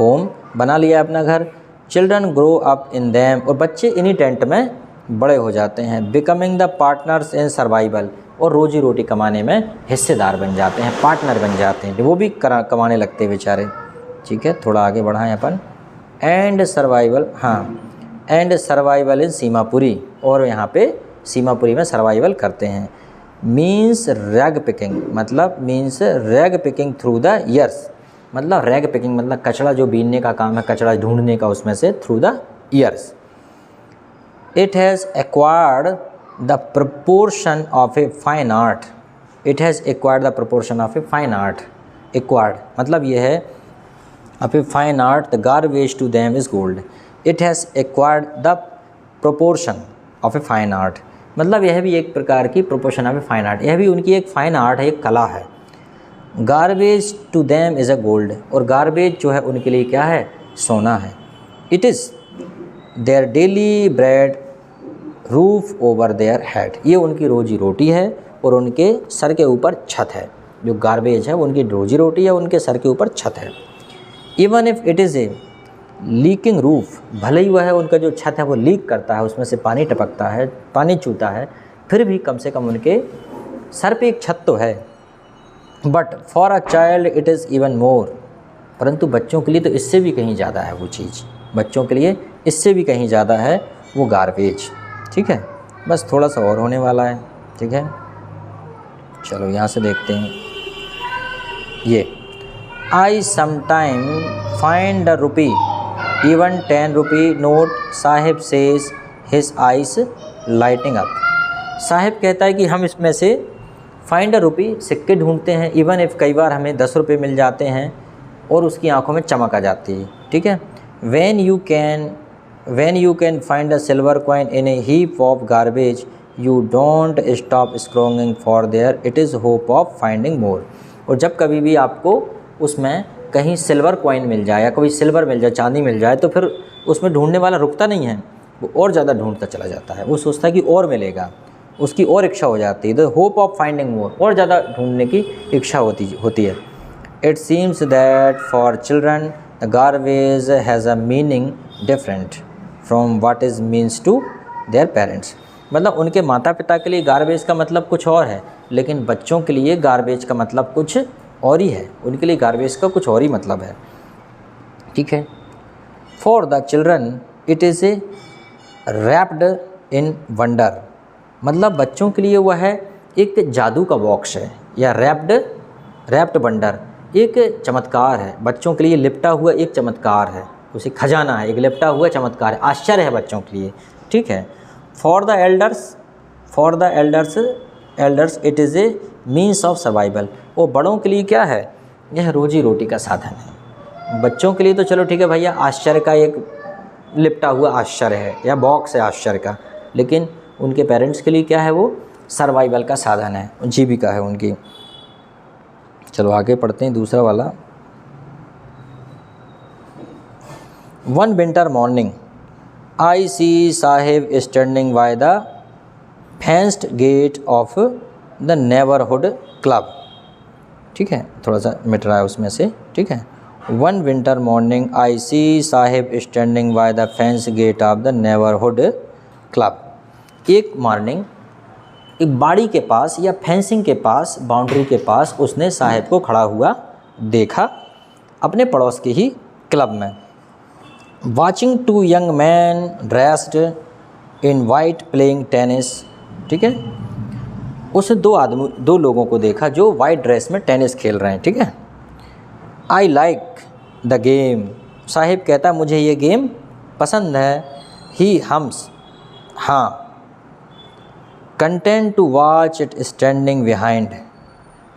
होम बना लिया है अपना घर। Children grow up in them, और बच्चे इन्हीं टेंट में बड़े हो जाते हैं। Becoming the partners in survival, और रोजी रोटी कमाने में हिस्सेदार बन जाते हैं, पार्टनर बन जाते हैं, वो भी कमाने लगते हैं बेचारे, ठीक है। थोड़ा आगे बढ़ाएं अपन, एंड सर्वाइवल, हाँ एंड सर्वाइवल इन सीमापुरी, और यहाँ पे सीमापुरी में सर्वाइवल करते हैं। मीन्स रैग पिकिंग, मतलब means rag picking through the years, मतलब रैग पिकिंग मतलब कचरा जो बीनने का काम है, कचरा ढूंढने का उसमें से, through the years. It has acquired the proportion of a fine art, it has acquired the proportion of a fine art, acquired मतलब ये है of a fine art, the garbage to them is gold, it has acquired the proportion of a fine art, मतलब यह भी एक प्रकार की proportion of a fine art, यह भी उनकी एक फ़ाइन आर्ट है, एक कला है। Garbage to them is a gold, और गार्बेज जो है उनके लिए क्या है, सोना है। It is their daily bread roof over their head, ये उनकी रोजी रोटी है और उनके सर के ऊपर छत है, जो गार्बेज है वो उनकी रोजी रोटी है, उनके सर के ऊपर छत है। Even if it is a leaking roof, भले ही वह है उनका जो छत है वो लीक करता है, उसमें से पानी टपकता है, पानी चूता है, फिर भी कम से कम उनके सर पे एक छत तो है। But for a child it is even more, परंतु बच्चों के लिए तो इससे भी कहीं ज़्यादा है वो चीज़, बच्चों के लिए इससे भी कहीं ज़्यादा है वो गार्बेज, ठीक है। बस थोड़ा सा और होने वाला है, ठीक है। चलो यहाँ से देखते हैं, ये आई sometime find a rupee even 10 rupee note, Sahib says his ice lighting up, Sahib कहता है कि हम इसमें से फाइंड अ रुपी सिक्के ढूंढते हैं, इवन इफ़ कई बार हमें 10 रुपये मिल जाते हैं और उसकी आंखों में चमक आ जाती है, ठीक है। When you can find a silver coin in a heap of garbage you don't stop scrolling for there it is hope of finding more, और जब कभी भी आपको उसमें कहीं सिल्वर कॉइन मिल जाए या कोई सिल्वर मिल जाए, चांदी मिल जाए, तो फिर उसमें ढूंढने वाला रुकता नहीं है, वो और ज़्यादा ढूंढता चला जाता है, वो सोचता है कि और मिलेगा, उसकी और इच्छा हो जाती है, the hope of finding more, और ज़्यादा ढूंढने की इच्छा होती है। It seems that for children the garbage has a meaning different from what is means to their parents, मतलब उनके माता पिता के लिए गार्बेज का मतलब कुछ और है, लेकिन बच्चों के लिए गार्बेज का मतलब कुछ और ही है, उनके लिए गार्बेज का कुछ और ही मतलब है, ठीक है। For the children it is a wrapped in wonder, मतलब बच्चों के लिए वह है एक जादू का बॉक्स है, या रैप्ड बंडर एक चमत्कार है, बच्चों के लिए लिपटा हुआ एक चमत्कार है, उसे खजाना है, एक लिपटा हुआ चमत्कार है, आश्चर्य है बच्चों के लिए, ठीक है। For the elders it is a means of survival, वो बड़ों के लिए क्या है, यह रोजी रोटी का साधन है। बच्चों के लिए तो चलो ठीक है भैया, आश्चर्य का एक लिपटा हुआ आश्चर्य है या बॉक्स है आश्चर्य का, लेकिन उनके पेरेंट्स के लिए क्या है, वो सर्वाइवल का साधन है, जीविका है उनकी। चलो आगे पढ़ते हैं दूसरा वाला। One winter morning I see Saheb standing by the fenced gate of the neighbourhood club, ठीक है, थोड़ा सा मिट रहा है उसमें से, ठीक है। One winter morning I see Saheb standing by the fenced gate of the neighbourhood club. एक मॉर्निंग एक बाड़ी के पास या फेंसिंग के पास, बाउंड्री के पास उसने साहिब को खड़ा हुआ देखा अपने पड़ोस के ही क्लब में। Watching two young man dressed in white playing tennis, ठीक है, उसने दो लोगों को देखा जो वाइट ड्रेस में टेनिस खेल रहे हैं, ठीक है। I like the game, Saheb कहता मुझे ये गेम पसंद है। ही हम्स, हाँ। Content to watch it standing behind,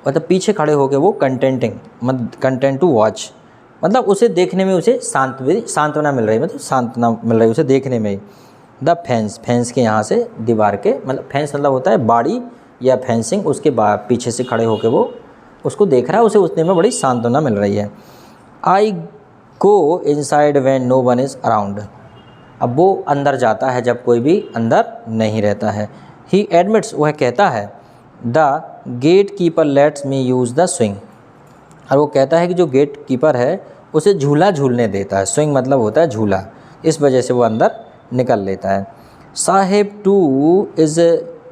मतलब पीछे खड़े होकर वो कंटेंट टू वॉच, मतलब उसे देखने में उसे सांत्वना मिल रही, मतलब सांत्वना मिल रही उसे देखने में। द फेंस के यहाँ से दीवार के, मतलब फेंस मतलब होता है बाड़ी या फेंसिंग, उसके पीछे से खड़े होकर वो उसको देख रहा है, उसे उतने में बड़ी सांत्वना मिल रही है। I go inside when no one is around, अब वो अंदर जाता है जब कोई भी अंदर नहीं रहता है। ही एडमिट्स, वह कहता है the gatekeeper lets me use the swing, और वो कहता है कि जो गेट कीपर है उसे झूला झूलने देता है, स्विंग मतलब होता है झूला, इस वजह से वो अंदर निकल लेता है। Sahib too is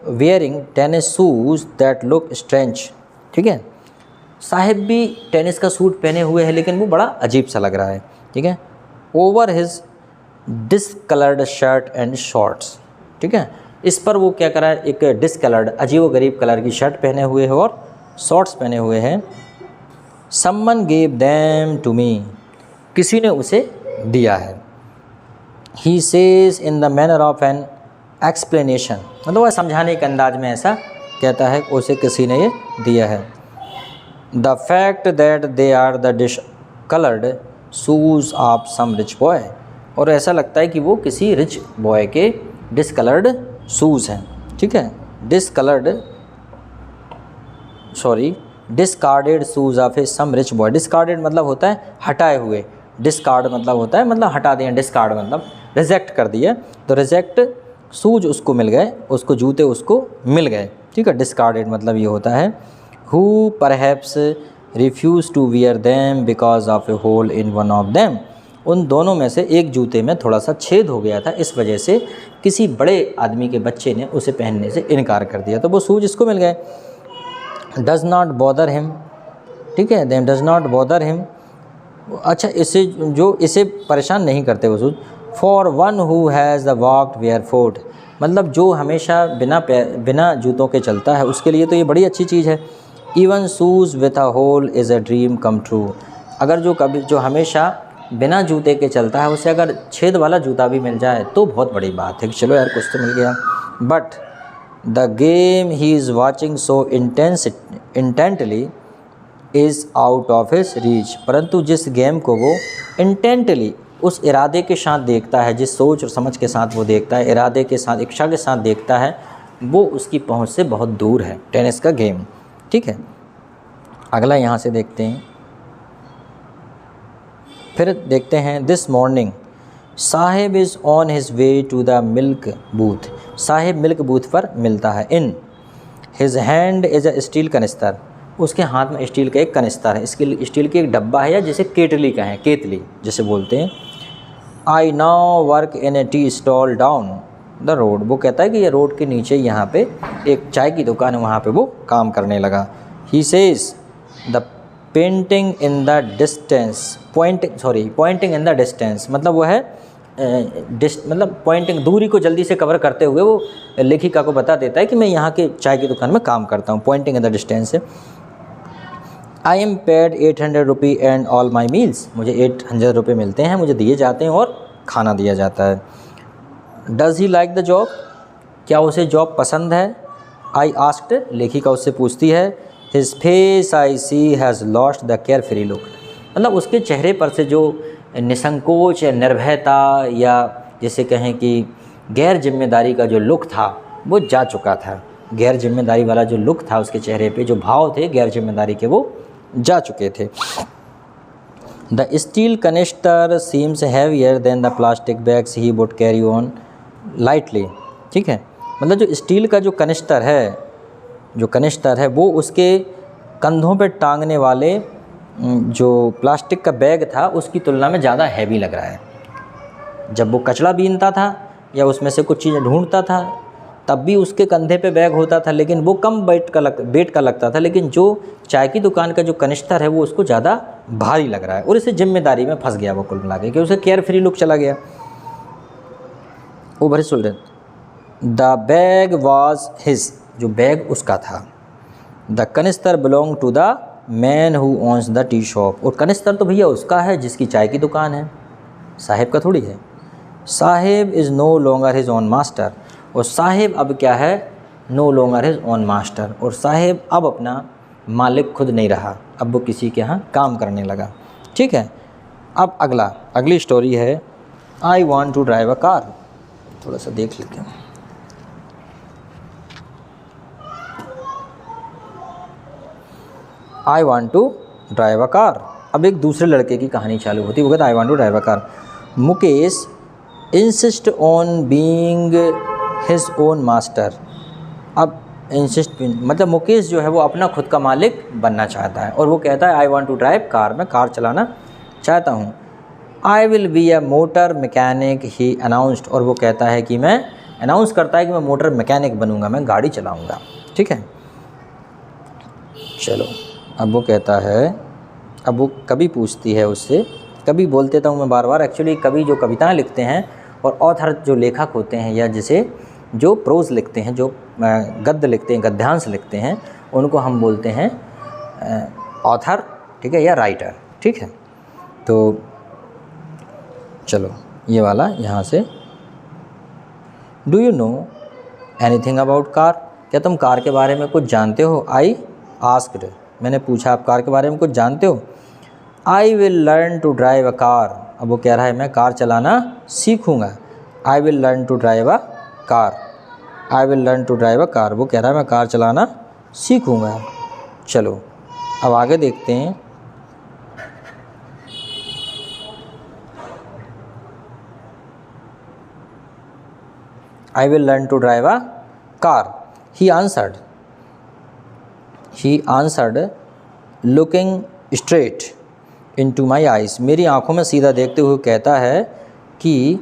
wearing tennis shoes that look strange, ठीक है, साहिब भी टेनिस का सूट पहने हुए है लेकिन वो बड़ा अजीब सा लग रहा है, ठीक है। Over his discoloured shirt and shorts, ठीक है, इस पर वो क्या करा है, एक डिसकलर्ड अजीब व गरीब कलर की शर्ट पहने हुए है और शॉर्ट्स पहने हुए हैं। Someone gave them to me, किसी ने उसे दिया है। He says in the manner of an explanation, मतलब वह समझाने के अंदाज में ऐसा कहता है कि उसे किसी ने ये दिया है। The fact that they are the discoloured shoes of some rich boy, और ऐसा लगता है कि वो किसी रिच बॉय के डिसकलर्ड शूज़ हैं, ठीक है, discarded shoes of a some rich boy. Discarded मतलब होता है हटाए हुए, डिस्कार्ड मतलब होता है मतलब हटा दिए, डिस्कार्ड मतलब रिजेक्ट कर दिए, तो रिजेक्ट शूज उसको मिल गए, उसको जूते उसको मिल गए, ठीक है, डिस्कार्डेड मतलब ये होता है। Who perhaps refuse to wear them because of a hole in one of them, उन दोनों में से एक जूते में थोड़ा सा छेद हो गया था, इस वजह से किसी बड़े आदमी के बच्चे ने उसे पहनने से इनकार कर दिया, तो वो शूज इसको मिल गए। डज़ नॉट बॉदर हिम, ठीक है, them does not bother him, अच्छा इसे परेशान नहीं करते वो shoes. For one who has the walked barefoot, मतलब जो हमेशा बिना जूतों के चलता है उसके लिए तो ये बड़ी अच्छी चीज़ है। Even shoes with a hole is a dream come true, अगर जो हमेशा बिना जूते के चलता है उसे अगर छेद वाला जूता भी मिल जाए तो बहुत बड़ी बात है कि चलो यार कुछ तो मिल गया। But the game he is watching so intently is out of his reach, परंतु जिस गेम को वो इंटेंटली उस इरादे के साथ देखता है, जिस सोच और समझ के साथ वो देखता है, इरादे के साथ, इच्छा के साथ देखता है, वो उसकी पहुंच से बहुत दूर है टेनिस का गेम, ठीक है। अगला यहाँ से देखते हैं, फिर देखते हैं this morning Sahib is on his way to the milk booth, Sahib milk booth पर मिलता है। In his hand is a steel canister, उसके हाथ में स्टील का एक कनिस्तर है, इसके स्टील की एक डब्बा है या जिसे केतली का है, केतली जैसे बोलते हैं। I now work in A tea stall down the road, वो कहता है कि ये रोड के नीचे यहाँ पे एक चाय की दुकान है, वहाँ पे वो काम करने लगा। ही says the painting in the distance, pointing in the distance, मतलब वो है मतलब पॉइंटिंग दूरी को जल्दी से कवर करते हुए वो लेखिका को बता देता है कि मैं यहाँ के चाय की दुकान में काम करता हूँ, पॉइंटिंग इन द डिस्टेंस से। I am paid 800 rupee and all my meals, मुझे 800 रुपये मिलते हैं, मुझे दिए जाते हैं और खाना दिया जाता है। Does he like the job, क्या उसे जॉब पसंद है? आई आस्क्ड, लेखिका उससे पूछती है। His face I see has lost the carefree look, मतलब उसके चेहरे पर से जो निसंकोच या निर्भयता या जैसे कहें कि गैर जिम्मेदारी का जो लुक था वो जा चुका था। गैर जिम्मेदारी वाला जो लुक था उसके चेहरे पे, जो भाव थे गैर जिम्मेदारी के, वो जा चुके थे। The steel canister seems heavier than the plastic bags he would carry on lightly, ठीक है। मतलब जो स्टील का जो कनिस्टर है वो उसके कंधों पे टांगने वाले जो प्लास्टिक का बैग था उसकी तुलना में ज़्यादा हैवी लग रहा है। जब वो कचरा बीनता था या उसमें से कुछ चीज़ें ढूंढता था तब भी उसके कंधे पे बैग होता था, लेकिन वो कम वेट का लगता था, लेकिन जो चाय की दुकान का जो कनिस्टर है वो उसको ज़्यादा भारी लग रहा है और इसे जिम्मेदारी में फंस गया वो कुल मिला के, कि उसे केयर फ्री लुक चला गया। Over shoulder, the bag was his, जो बैग उसका था। The canister belong to the man who owns the tea shop, और कनिस्तर तो भैया उसका है जिसकी चाय की दुकान है, साहिब का थोड़ी है। Saheb is no longer his own master, और साहिब अब क्या है, no longer his own master, और साहिब अब अपना मालिक खुद नहीं रहा, अब वो किसी के यहाँ काम करने लगा, ठीक है। अब अगली स्टोरी है I want to drive a car, थोड़ा सा देख लेते हैं। I want to drive a car, अब एक दूसरे लड़के की कहानी चालू होती है। वो कहता I want to drive a car. Mukesh insist on being his own master, अब इंसिस्ट मतलब मुकेश जो है वो अपना खुद का मालिक बनना चाहता है और वो कहता है I want to drive car, मैं कार चलाना चाहता हूँ। I will be a motor mechanic he announced, और वो कहता है कि मैं अनाउंस करता है कि मैं मोटर मैकेनिक बनूँगा, मैं गाड़ी चलाऊँगा, ठीक है। चलो अब वो कहता है, अब वो कवि पूछती है उससे, कवि बोल देता हूँ मैं बार बार, एक्चुअली कवि जो कविताएं लिखते हैं और ऑथर जो लेखक होते हैं या जैसे जो प्रोज लिखते हैं, जो गद्य लिखते हैं, गद्यांश लिखते हैं, उनको हम बोलते हैं ऑथर, ठीक है, या राइटर, ठीक है। तो चलो ये वाला यहाँ से, do you know anything about car, क्या तुम कार के बारे में कुछ जानते हो? आई आस्क्ड, मैंने पूछा आप कार के बारे में कुछ जानते हो? I will learn to drive a car, अब वो कह रहा है मैं कार चलाना सीखूँगा। I will learn to drive a car, I will learn to drive a car, वो कह रहा है मैं कार चलाना सीखूँगा। चलो अब आगे देखते हैं। I will learn to drive a car, he answered looking straight into my eyes, मेरी आंखों में सीधा देखते हुए कहता है कि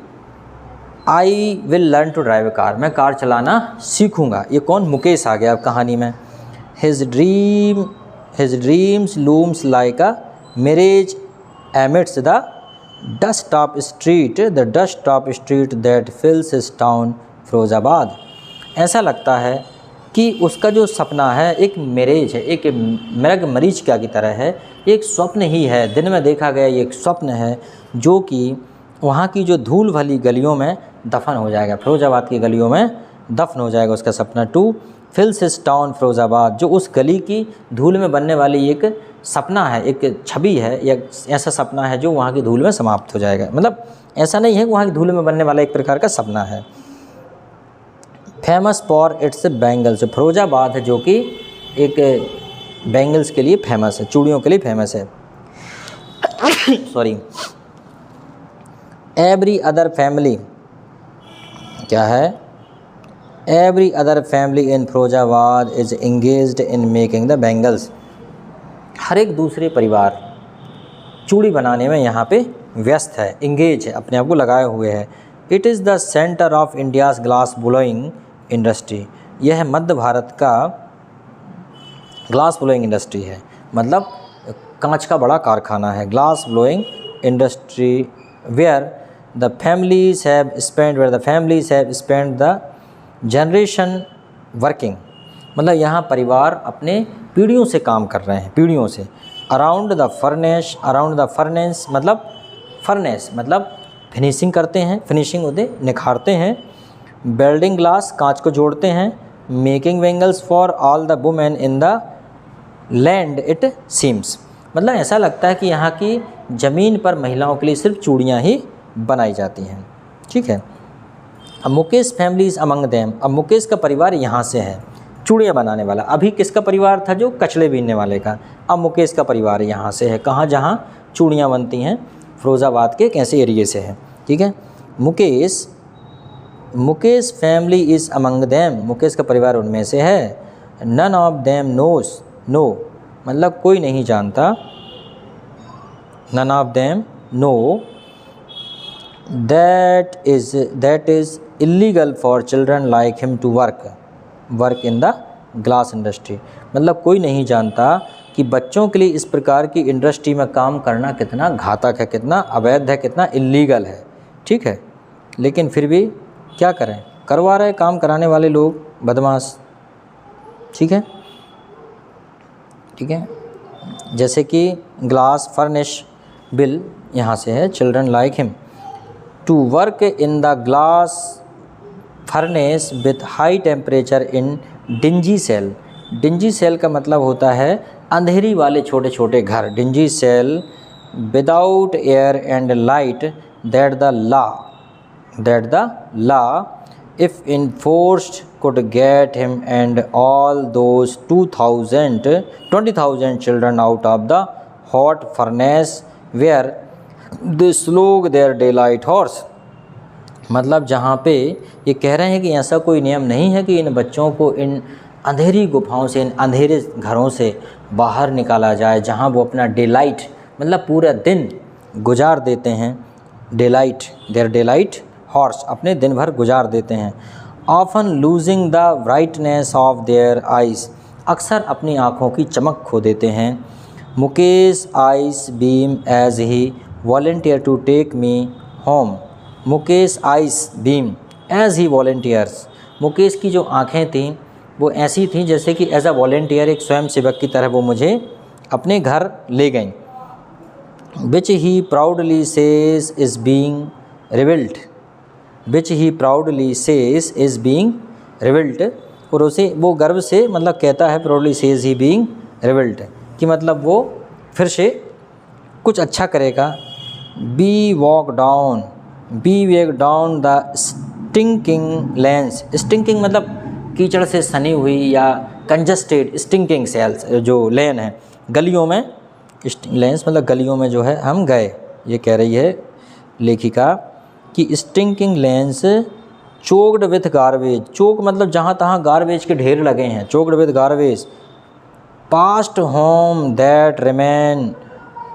I will learn to drive a car, मैं कार चलाना सीखूँगा। ये कौन? मुकेश आ गया अब कहानी में। his dreams looms like a mirage amidst the dust of street that fills his town Firozabad, ऐसा लगता है कि उसका जो सपना है एक मिरेज है, एक मृग मरीचिका की तरह है, एक स्वप्न ही है, दिन में देखा गया ये एक स्वप्न है जो कि वहाँ की जो धूल भली गलियों में दफन हो जाएगा, फिरोज़ाबाद की गलियों में दफन हो जाएगा उसका सपना। टू फिल्स हिज टाउन फिरोज़ाबाद, जो उस गली की धूल में बनने वाली एक सपना है, एक छवि है, या ऐसा सपना है जो वहाँ की धूल में समाप्त हो जाएगा। मतलब ऐसा नहीं है कि वहाँ की धूल में बनने वाला एक प्रकार का सपना है। Famous for its bangles, Firozabad है जो कि एक बैंगल्स के लिए फेमस है, चूड़ियों के लिए फेमस है। सॉरी। एवरी अदर फैमिली, क्या है? Every other family in Firozabad is engaged in making the bangles, हर एक दूसरे परिवार चूड़ी बनाने में यहाँ पे व्यस्त है, इंगेज है, अपने आप को लगाए हुए है। It is the centre of India's glass blowing industry, यह है मध्य भारत का ग्लास ब्लोइंग इंडस्ट्री है, मतलब कांच का बड़ा कारखाना है। Glass blowing industry where the families have spend where the families have spend the generation working, मतलब यहाँ परिवार अपने पीढ़ियों से काम कर रहे हैं, पीढ़ियों से। अराउंड द फर्नेस मतलब फिनिशिंग करते हैं, फिनिशिंग होते निखारते हैं। बिल्डिंग ग्लास, कांच को जोड़ते हैं। Making bangles for all the women in the land it seems, मतलब ऐसा लगता है कि यहाँ की ज़मीन पर महिलाओं के लिए सिर्फ चूड़ियाँ ही बनाई जाती हैं। ठीक है। अब Mukesh family is among them, अब मुकेश का परिवार यहाँ से है, चूड़ियाँ बनाने वाला। अभी किसका परिवार था? जो कचड़े बीनने वाले का। अब मुकेश का परिवार यहाँ से है, कहाँ? जहाँ चूड़ियाँ बनती हैं, फिरोज़ाबाद के एक ऐसे एरिए से है। ठीक है। Mukesh family is among them, Mukesh का परिवार उनमें से है। None of them knows, know मतलब कोई नहीं जानता। None of them know that is illegal for children like him to work in the glass industry, मतलब कोई नहीं जानता कि बच्चों के लिए इस प्रकार की इंडस्ट्री में काम करना कितना घातक है, कितना अवैध है, कितना इलीगल है। ठीक है। लेकिन फिर भी क्या करें, करवा रहे काम कराने वाले लोग बदमाश। ठीक है। ठीक है। जैसे कि ग्लास फर्निश बिल यहाँ से है, children like him to work in the glass furnace with high temperature in dingy cell. Dingy cell का मतलब होता है अंधेरी वाले छोटे छोटे घर। Dingy cell without air and light that the law if enforced could get him and all those 20,000 children out of the hot furnace where they slog their daylight hours, मतलब जहाँ पे ये कह रहे हैं कि ऐसा कोई नियम नहीं है कि इन बच्चों को इन अंधेरी गुफाओं से, इन अंधेरे घरों से बाहर निकाला जाए, जहाँ वो अपना डेलाइट मतलब पूरा दिन गुजार देते हैं। देयर डेलाइट हॉर्स, अपने दिन भर गुजार देते हैं। Often losing the brightness of their eyes, अक्सर अपनी आँखों की चमक खो देते हैं। Mukesh eyes beam as he volunteer to take me home, Mukesh eyes beam as he volunteers, Mukesh की जो आँखें थीं वो ऐसी थीं जैसे कि एज अ वॉलंटियर, एक स्वयं सेवक की तरह वो मुझे अपने घर ले गईं। Which he proudly says is being rebuilt, which he proudly says is being rebuilt, और उसे वो गर्व से मतलब कहता है, proudly says he being rebuilt, कि मतलब वो फिर से कुछ अच्छा करेगा। We walk down the stinking lanes, stinking मतलब कीचड़ से सनी हुई या कंजस्टेड, स्टिंकिंग सेल्स जो लेन है गलियों में, लेंस मतलब गलियों में जो है हम गए, ये कह रही है लेखिका कि stinking lanes choked with garbage, choke मतलब जहाँ तहाँ गार्बेज के ढेर लगे हैं, choked with garbage. Past home that remain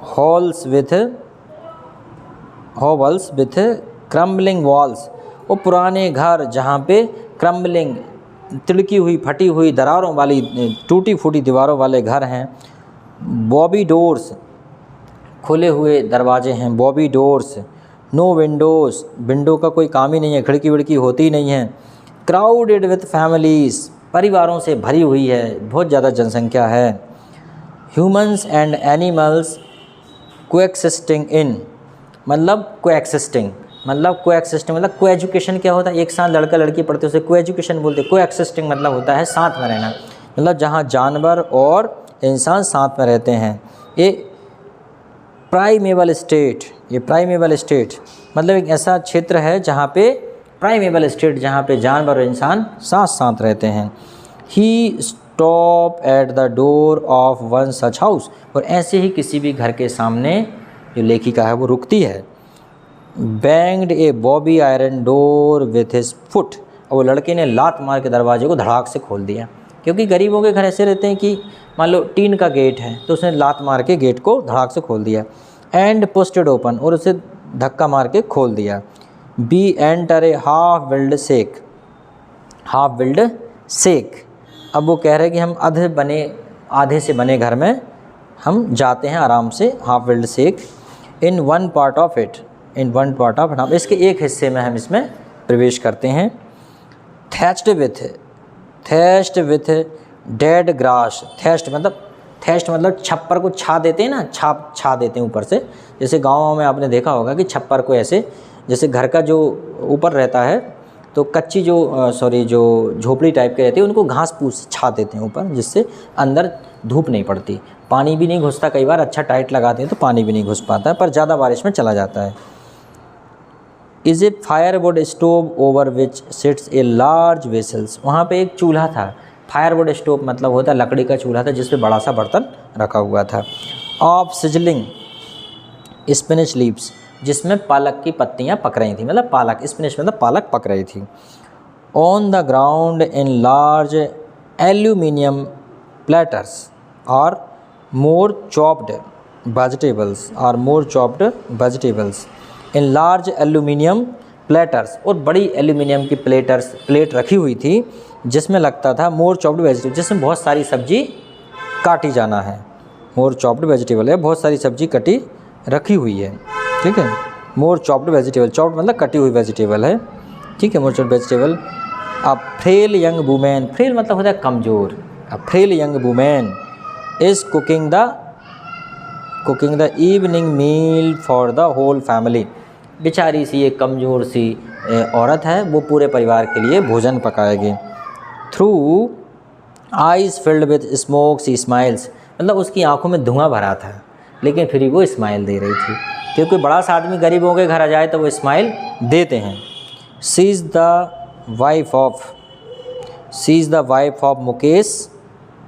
halls with crumbling walls, वो पुराने घर जहाँ पे क्रम्बलिंग तिड़की हुई फटी हुई दरारों वाली टूटी फूटी दीवारों वाले घर हैं। बॉबी डोर्स, खुले हुए दरवाजे हैं, wobbly doors. No windows, window का कोई काम ही नहीं है, खिड़की विड़की होती नहीं है। क्राउडेड विथ फैमिलीज़, परिवारों से भरी हुई है, बहुत ज़्यादा जनसंख्या है। ह्यूमन्स एंड एनिमल्स कोएक्सिस्टिंग इन, मतलब कोएक्सिस्टिंग मतलब कोएजुकेशन क्या होता है, एक साथ लड़का लड़की पढ़ते उसे कोएजुकेशन बोलते। कोएक्सिस्टिंग मतलब होता है साथ में रहना, मतलब जहाँ जानवर और इंसान साथ में रहते हैं। ये प्राइमेवल स्टेट मतलब एक ऐसा क्षेत्र है जहाँ पे प्राइमेवल स्टेट, जहाँ पे जानवर और इंसान साथ साथ रहते हैं। He stop at the door of one such house, और ऐसे ही किसी भी घर के सामने जो लेखिका है वो रुकती है। Banged A Bobby iron door with his foot, और वो लड़के ने लात मार के दरवाजे को धड़ाक से खोल दिया, क्योंकि गरीबों के घर ऐसे रहते हैं कि मान लो टीन का गेट है तो उसने लात मार के गेट को धड़ाक से खोल दिया। एंड पोस्टेड ओपन, और उसे धक्का मार के खोल दिया। B enter a half built सेक, अब वो कह रहे हैं कि हम आधे से बने घर में हम जाते हैं आराम से, half built shack. In one part of it, in one part of नाम, इसके एक हिस्से में हम इसमें प्रवेश करते हैं। Thatched with dead grass. Thatched मतलब छप्पर को छा देते हैं ना, छा देते हैं ऊपर से। जैसे गाँव में आपने देखा होगा कि छप्पर को ऐसे, जैसे घर का जो ऊपर रहता है तो कच्ची जो झोपड़ी टाइप के रहती है उनको घास फूस छा देते हैं ऊपर, जिससे अंदर धूप नहीं पड़ती, पानी भी नहीं घुसता। कई बार अच्छा टाइट लगाते हैं तो पानी भी नहीं घुस पाता है, पर ज़्यादा बारिश में चला जाता है। Is a firewood stove over which sits a large vessels. वहाँ पे एक चूल्हा था। फायरवुड स्टोव मतलब होता है लकड़ी का चूल्हा था जिस पे बड़ा सा बर्तन रखा हुआ था। ऑफ सिजलिंग स्पिनिच लीव्स, जिसमें पालक की पत्तियाँ पक रही थी, मतलब पालक, स्पिनिच मतलब पालक पक रही थी। On the ground in large aluminium platters और more chopped vegetables in large aluminium platters, और बड़ी एल्यूमिनियम की प्लेट रखी हुई थी जिसमें लगता था मोर चॉप्ड वेजिटेबल, जिसमें बहुत सारी सब्जी काटी जाना है। मोर चॉप्ड वेजिटेबल है, बहुत सारी सब्जी कटी रखी हुई है, ठीक है। मोर चॉप्ड वेजिटेबल, चॉप्ड मतलब कटी हुई वेजिटेबल है, ठीक है। More chopped vegetable. A frail young women, frail मतलब होता है कमज़ोर। A frail young women is cooking the evening meal for the whole family. बेचारी सी एक कमज़ोर सी औरत है, वो पूरे परिवार के लिए भोजन पकाएगी। Through eyes filled with smoke she smiles, मतलब उसकी आंखों में धुआं भरा था लेकिन फिर वो स्माइल दे रही थी, क्योंकि बड़ा सा आदमी गरीबों के घर आ जाए तो वो स्माइल देते हैं। She is the wife of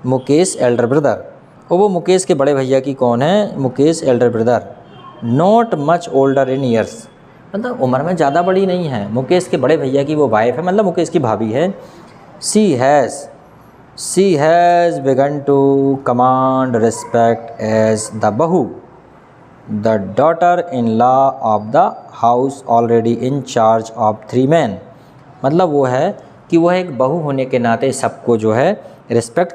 Mukesh Elder brother, और वो मुकेश के बड़े भैया की कौन है? Mukesh Elder brother. Not much older in years, मतलब उम्र में ज़्यादा बड़ी नहीं है। मुकेश के बड़े भैया की वो वाइफ है, मतलब मुकेश की भाभी है। She has begun to command respect as the bahu, the daughter in law of the house already in charge of 3 men। मतलब वो है कि वह एक बहू होने के नाते सबको जो है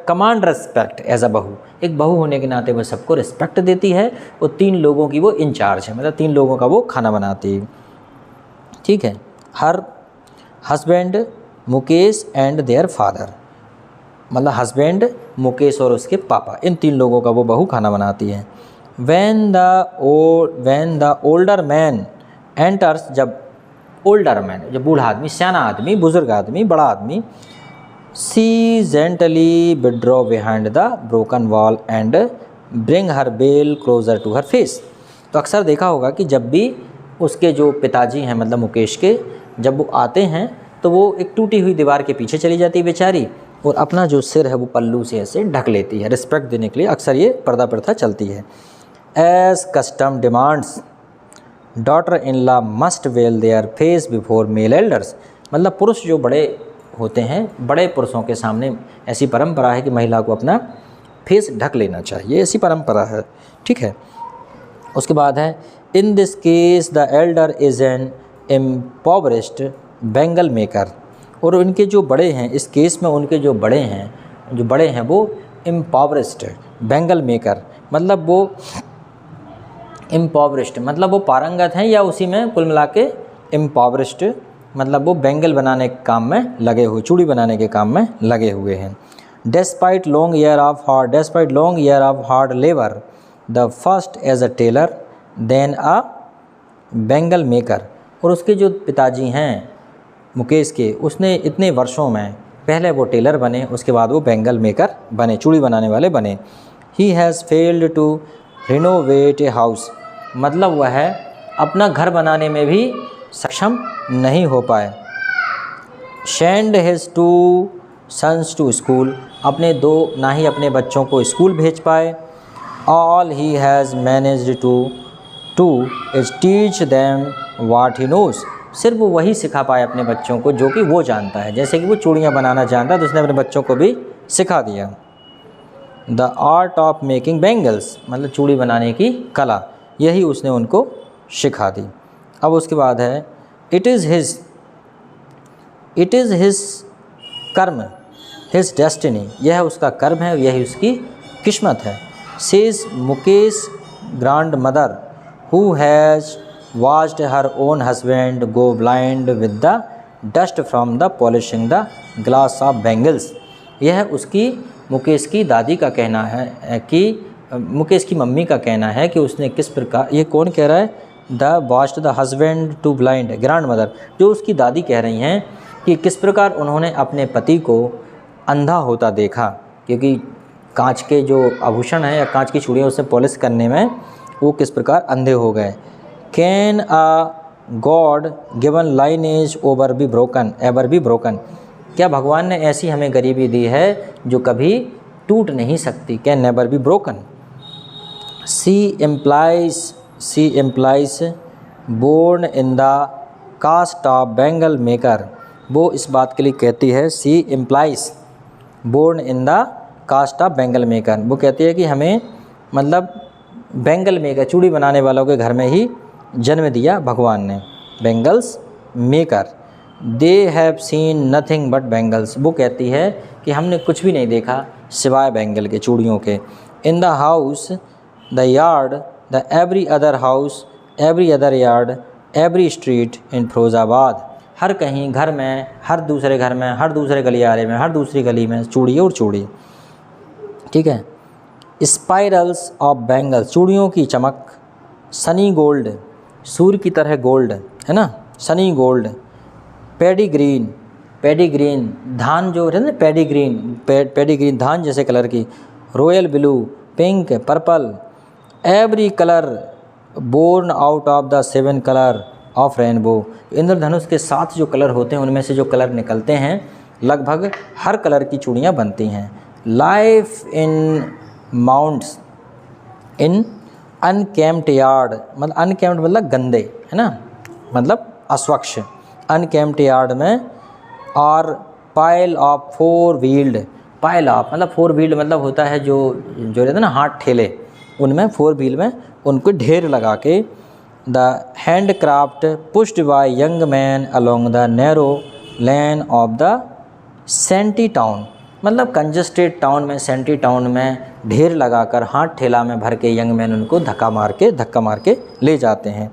कमांड रिस्पेक्ट एज अ बहू, एक बहू होने के नाते वह सबको रिस्पेक्ट देती है, और 3 लोगों की वो इंचार्ज है, मतलब 3 लोगों का वो खाना बनाती है, ठीक है। Her husband Mukesh and their father, मतलब हस्बैंड मुकेश और उसके पापा, इन 3 लोगों का वो बहू खाना बनाती है। when the older man enters, जब ओल्डर मैन, जब बूढ़ा आदमी, सियाना आदमी, बुजुर्ग आदमी, बड़ा आदमी, she gently withdraw behind the broken wall and bring her veil closer to her face। तो अक्सर देखा होगा कि जब भी उसके जो पिताजी हैं, मतलब मुकेश के, जब वो आते हैं तो वो एक टूटी हुई दीवार के पीछे चली जाती है बेचारी, और अपना जो सिर है वो पल्लू से ऐसे ढक लेती है, रिस्पेक्ट देने के लिए अक्सर ये पर्दा प्रथा चलती है। As custom demands daughter in law must veil their face before male elders, मतलब पुरुष जो बड़े होते हैं, बड़े पुरुषों के सामने ऐसी परंपरा है कि महिला को अपना फेस ढक लेना चाहिए, ऐसी परंपरा है, ठीक है। उसके बाद है in this case the elder is an impoverished bangle maker, और उनके जो बड़े हैं, इस केस में उनके जो बड़े हैं वो इम्पॉवरिश्ड बैंगल मेकर, मतलब वो इम्पॉवरिश्ड मतलब वो पारंगत हैं, या उसी में कुल मिला के इम्पॉवरिश्ड मतलब वो बैंगल बनाने के काम में लगे हुए, चूड़ी बनाने के काम में लगे हुए हैं। Despite long year of hard labour the first as a tailor then a bangle maker, और उसके जो पिताजी हैं मुकेश के, उसने इतने वर्षों में पहले वो टेलर बने, उसके बाद वो बैंगल मेकर बने, चूड़ी बनाने वाले बने। He has failed to renovate a house, मतलब वह है अपना घर बनाने में भी सक्षम नहीं हो पाए। Send his 2 sons to school, अपने 2 ना ही अपने बच्चों को स्कूल भेज पाए। All he has managed two is teach them watt he knows, सिर्फ वो वही सिखा पाए अपने बच्चों को जो कि वो जानता है, जैसे कि वो चूड़ियाँ बनाना जानता है तो उसने अपने बच्चों को भी सिखा दिया। The art of making bangles, मतलब चूड़ी बनाने की कला, यही उसने उनको सिखा दी। अब उसके बाद है इट इज़ हिज कर्म हिज डेस्टिनी, यह उसका कर्म है, यही उसकी किस्मत है। Says Mukesh grand mother who has watched her own husband go blind with the dust from the polishing the glass of bangles। यह उसकी मुकेश की दादी का कहना है कि मुकेश की मम्मी का कहना है कि उसने किस प्रकार, ये कौन कह रहा है, the watched the husband to blind, grandmother जो उसकी दादी कह रही हैं कि किस प्रकार उन्होंने अपने पति को अंधा होता देखा, क्योंकि कांच के जो आभूषण हैं या कांच की चूड़ियाँ उसे पॉलिश करने में वो किस प्रकार अंधे हो गए। Can a God given lineage over be broken ever be broken, क्या भगवान ने ऐसी हमें गरीबी दी है जो कभी टूट नहीं सकती, can never be broken. She implies born in the caste of bangle maker, वो इस बात के लिए कहती है, she implies born in the caste of bangle maker, वो कहती है कि हमें मतलब बैंगल मेकर चूड़ी बनाने वालों के घर में ही जन्म दिया भगवान ने, bangles maker. They have seen nothing but bangles, वो कहती है कि हमने कुछ भी नहीं देखा सिवाय बैंगल के, चूड़ियों के। In the house the yard the every other house every other yard every street in Firozabad, हर कहीं घर में, हर दूसरे घर में, हर दूसरे गलियारे में, हर दूसरी गली में चूड़ी और चूड़ी, ठीक है। स्पाइरल्स ऑफ बैंगल्स, चूड़ियों की चमक। सनी गोल्ड, सूर्य की तरह गोल्ड है ना, सनी गोल्ड। पैडी ग्रीन धान जो है ना, पैडी ग्रीन धान जैसे कलर की। Royal blue, pink, purple. Every colour born out of the 7 colour of rainbow, इंद्रधनुष के 7 जो कलर होते हैं उनमें से जो कलर निकलते हैं लगभग हर कलर की चूड़ियाँ बनती हैं। Life in mounts in unkempt yard, मतलब अनकेम्प्ड मतलब गंदे है ना, मतलब अस्वच्छ, अनकेम्प्ड यार्ड में। और pile of 4 wheeled, pile of मतलब 4 व्हील्ड मतलब होता है जो रहते हैं ना हाथ ठेले, उनमें 4 व्हील में उनको ढेर लगा के। The handcraft pushed by young man along the narrow lane of the सेंटी टाउन, मतलब कंजस्टेड टाउन में, सेंटी टाउन में ढेर लगाकर हाथ ठेला में भर के यंग मैन उनको धक्का मार के ले जाते हैं।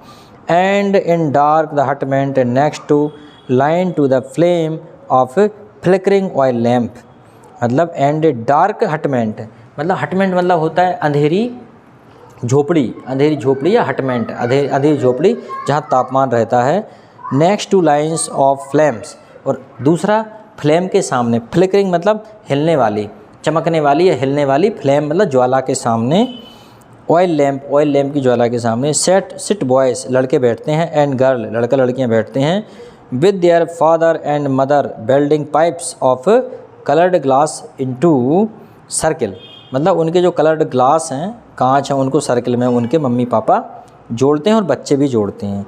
And in dark the hutment next to line to the flame of flickering oil lamp, मतलब एंड डार्क हटमेंट, मतलब हटमेंट मतलब होता है अंधेरी झोपड़ी या हटमेंट, अंधेरी झोपड़ी जहाँ तापमान रहता है। Next two lines of flames, और दूसरा फ्लेम के सामने, फ्लिकरिंग मतलब हिलने वाली, चमकने वाली या हिलने वाली, फ्लेम मतलब ज्वाला के सामने। ऑयल लैम्प की ज्वाला के सामने। सिट बॉयज़ लड़के बैठते हैं, एंड गर्ल लड़का लड़कियां बैठते हैं। With their father and mother welding pipes of coloured glass into circle, मतलब उनके जो कलर्ड ग्लास हैं, कांच हैं, उनको सर्किल में उनके मम्मी पापा जोड़ते हैं और बच्चे भी जोड़ते हैं।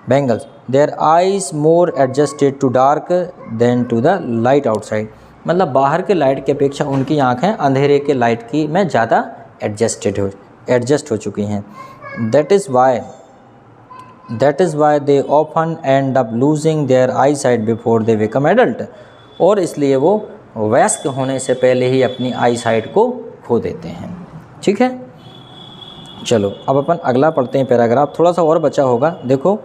Bangles their eyes more adjusted to dark than to the light outside, मतलब बाहर के लाइट की अपेक्षा उनकी आँखें अंधेरे के लाइट की में ज़्यादा एडजस्ट हो चुकी हैं। That is why they often end up losing their eyesight before they become adult, और इसलिए वो वयस्क होने से पहले ही अपनी आई साइट को खो देते हैं। ठीक है, चलो अब अपन अगला पढ़ते हैं पैराग्राफ, थोड़ा सा और बचा होगा। देखो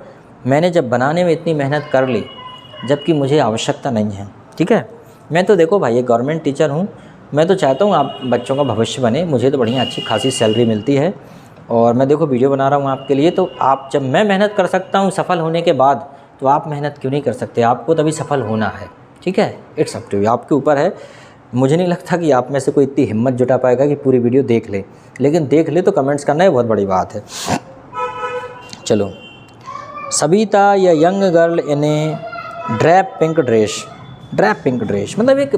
मैंने जब बनाने में इतनी मेहनत कर ली जबकि मुझे आवश्यकता नहीं है, ठीक है। मैं तो देखो भाई एक गवर्नमेंट टीचर हूँ, मैं तो चाहता हूँ आप बच्चों का भविष्य बने, मुझे तो बढ़िया अच्छी खासी सैलरी मिलती है और मैं देखो वीडियो बना रहा हूँ आपके लिए। तो आप जब मैं मेहनत कर सकता हूँ सफल होने के बाद, तो आप मेहनत क्यों नहीं कर सकते? आपको तभी सफल होना है, ठीक है। इट्स अप टू यू, आपके ऊपर है। मुझे नहीं लगता कि आप में से कोई इतनी हिम्मत जुटा पाएगा कि पूरी वीडियो देख ले, लेकिन देख ले तो कमेंट्स करना है, बहुत बड़ी बात है। चलो, सविता या young girl in a drab pink dress, मतलब एक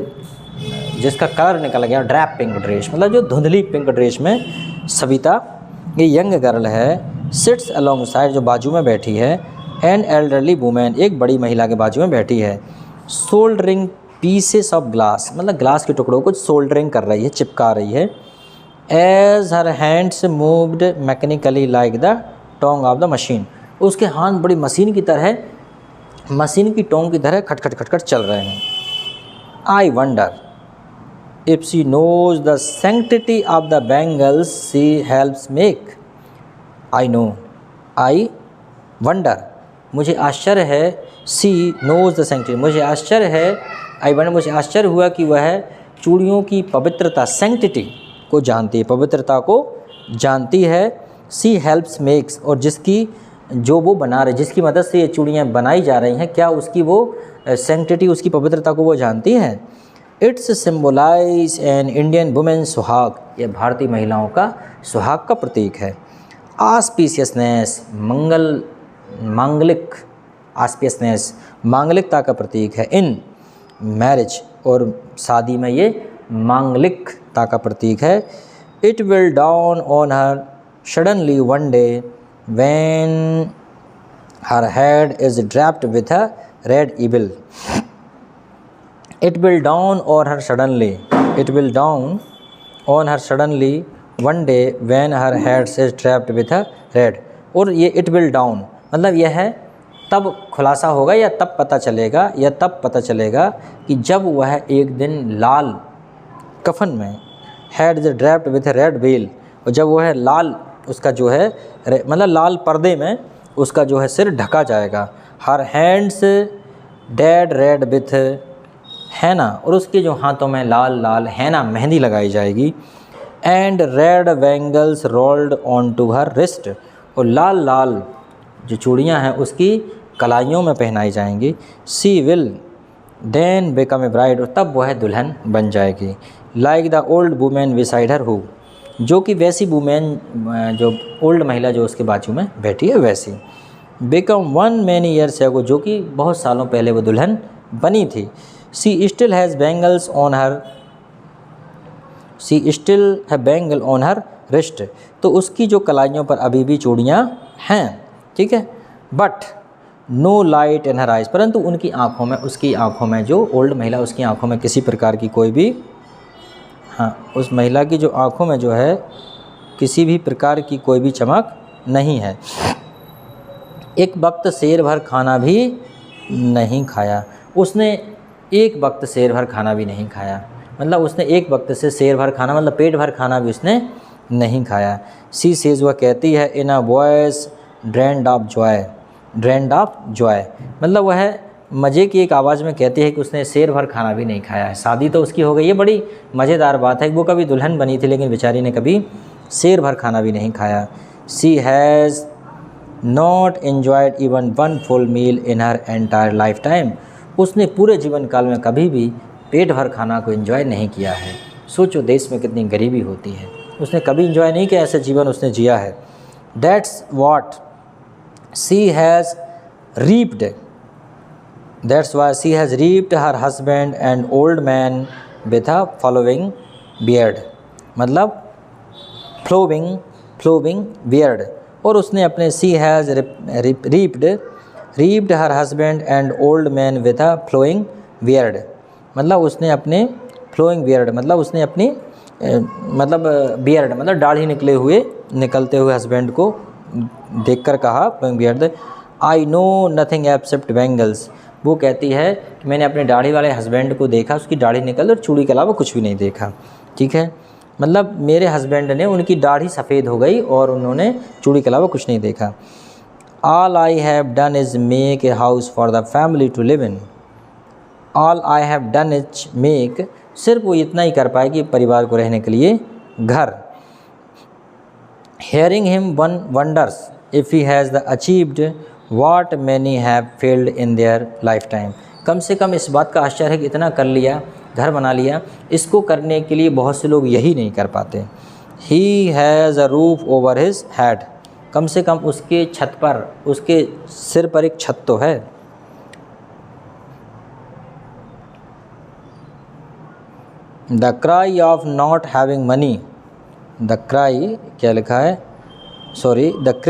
जिसका कलर निकल गया, ड्रैप पिंक ड्रेस मतलब जो धुंधली पिंक ड्रेस में सविता ये यंग गर्ल है। सिट्स अलोंग साइड, जो बाजू में बैठी है। एन एल्डरली वुमेन, एक बड़ी महिला के बाजू में बैठी है। सोल्डरिंग पीसेस ऑफ ग्लास, मतलब ग्लास के टुकड़ों को सोल्डरिंग कर रही है, चिपका रही है। As her hands moved mechanically like the tong of the machine, उसके हाथ बड़ी मशीन की तरह, मशीन की टोंग की तरह खटखट खटखट चल रहे हैं। I wonder if she knows the sanctity of the bangles she helps make. I know, I wonder, मुझे आश्चर्य है, सी नोज द सेंक्टिटी, मुझे आश्चर्य है, आई वंडर, मुझे आश्चर्य हुआ कि वह चूड़ियों की पवित्रता, सेंक्टिटी को जानती है, पवित्रता को जानती है। सी हेल्प्स मेक्स, और जिसकी जो वो बना रहे, जिसकी मदद से ये चूड़ियाँ बनाई जा रही हैं, क्या उसकी वो सेंक्टिटी, उसकी पवित्रता को वो जानती है। It's symbolise an Indian women सुहाग, यह भारतीय महिलाओं का सुहाग का प्रतीक है। आस्पिशियसनेस, मांगलिक, आस्पिशियसनेस मांगलिकता का प्रतीक है। इन मैरिज, और शादी में ये मांगलिकता का प्रतीक है। It will down on her suddenly one day when her head is draped with a red evil. It will dawn on her suddenly. It will dawn on her suddenly one day when her head is trapped with a red. और ये it will dawn मतलब यह है तब खुलासा होगा या तब पता चलेगा, या तब पता चलेगा कि जब वह एक दिन लाल कफन में head is draped with a red veil, और जब वह लाल उसका जो है मतलब लाल पर्दे में उसका जो है सिर ढका जाएगा। Her hands dead red with हैना, और उसके जो हाथों में लाल लाल हैना मेहंदी लगाई जाएगी। And red bangles rolled on to her wrist, और लाल लाल जो चूड़ियाँ हैं उसकी कलाइयों में पहनाई जाएंगी। She will then become a bride, और तब वह दुल्हन बन जाएगी। Like the old women beside her who, जो कि वैसी वुमेन, जो ओल्ड महिला जो उसके बाजू में बैठी है वैसी। Become one many years ago, जो कि बहुत सालों पहले वो दुल्हन बनी थी। She still has bangles on her, she still have bangle on her wrist, तो उसकी जो कलाइयों पर अभी भी चूड़ियाँ हैं, ठीक है। But no light in her eyes, परंतु उनकी आँखों में, उसकी आँखों में, जो ओल्ड महिला उसकी आँखों में किसी प्रकार की कोई भी, हाँ, उस महिला की जो आँखों में जो है किसी भी प्रकार की कोई भी चमक नहीं है। एक वक्त शेर भर खाना भी नहीं खाया, उसने एक वक्त शेर भर खाना भी नहीं खाया, मतलब उसने एक वक्त से शेर भर खाना मतलब पेट भर खाना भी उसने नहीं खाया। सी सेज, वह कहती है, in a voice drained of joy, drained of joy मतलब वह मज़े की एक आवाज़ में कहती है कि उसने शेर भर खाना भी नहीं खाया है। शादी तो उसकी हो गई, ये बड़ी मज़ेदार बात है, वो कभी दुल्हन बनी थी लेकिन बेचारी ने कभी शेर भर खाना भी नहीं खाया। She has not enjoyed even one full meal in her entire life time, उसने पूरे जीवन काल में कभी भी पेट भर खाना को एंजॉय नहीं किया है। सोचो देश में कितनी गरीबी होती है, उसने कभी एंजॉय नहीं किया, ऐसा जीवन उसने जिया है। That's what she has reaped, that's why she has reaped her husband and old man with a following beard, मतलब फ्लोविंग बियर्ड, और उसने अपने she has reaped her husband and old man with a flowing beard, मतलब उसने अपने flowing beard मतलब उसने अपनी मतलब बियर्ड मतलब दाढ़ी निकलते हुए हस्बैंड को देखकर कहा, flowing beard, I know nothing except bangles, वो कहती है कि मैंने अपने दाढ़ी वाले हस्बैंड को देखा, उसकी दाढ़ी निकल और चूड़ी के अलावा कुछ भी नहीं देखा, ठीक है। मतलब मेरे हस्बैंड ने, उनकी दाढ़ी सफ़ेद हो गई और उन्होंने चूड़ी के अलावा कुछ नहीं देखा। All I have done is make a house for the family to live in. All I have done is make, सिर्फ वो इतना ही कर पाएगी परिवार को रहने के लिए घर। Hearing him one wonders if he has the achieved what many have failed in their lifetime. कम से कम इस बात का आश्चर्य है कि इतना कर लिया, घर बना लिया, इसको करने के लिए बहुत से लोग यही नहीं कर पाते। He has a roof over his head, कम से कम उसके छत पर, उसके सिर पर एक छत तो है। The cry of not having money, the cry क्या लिखा है, sorry, the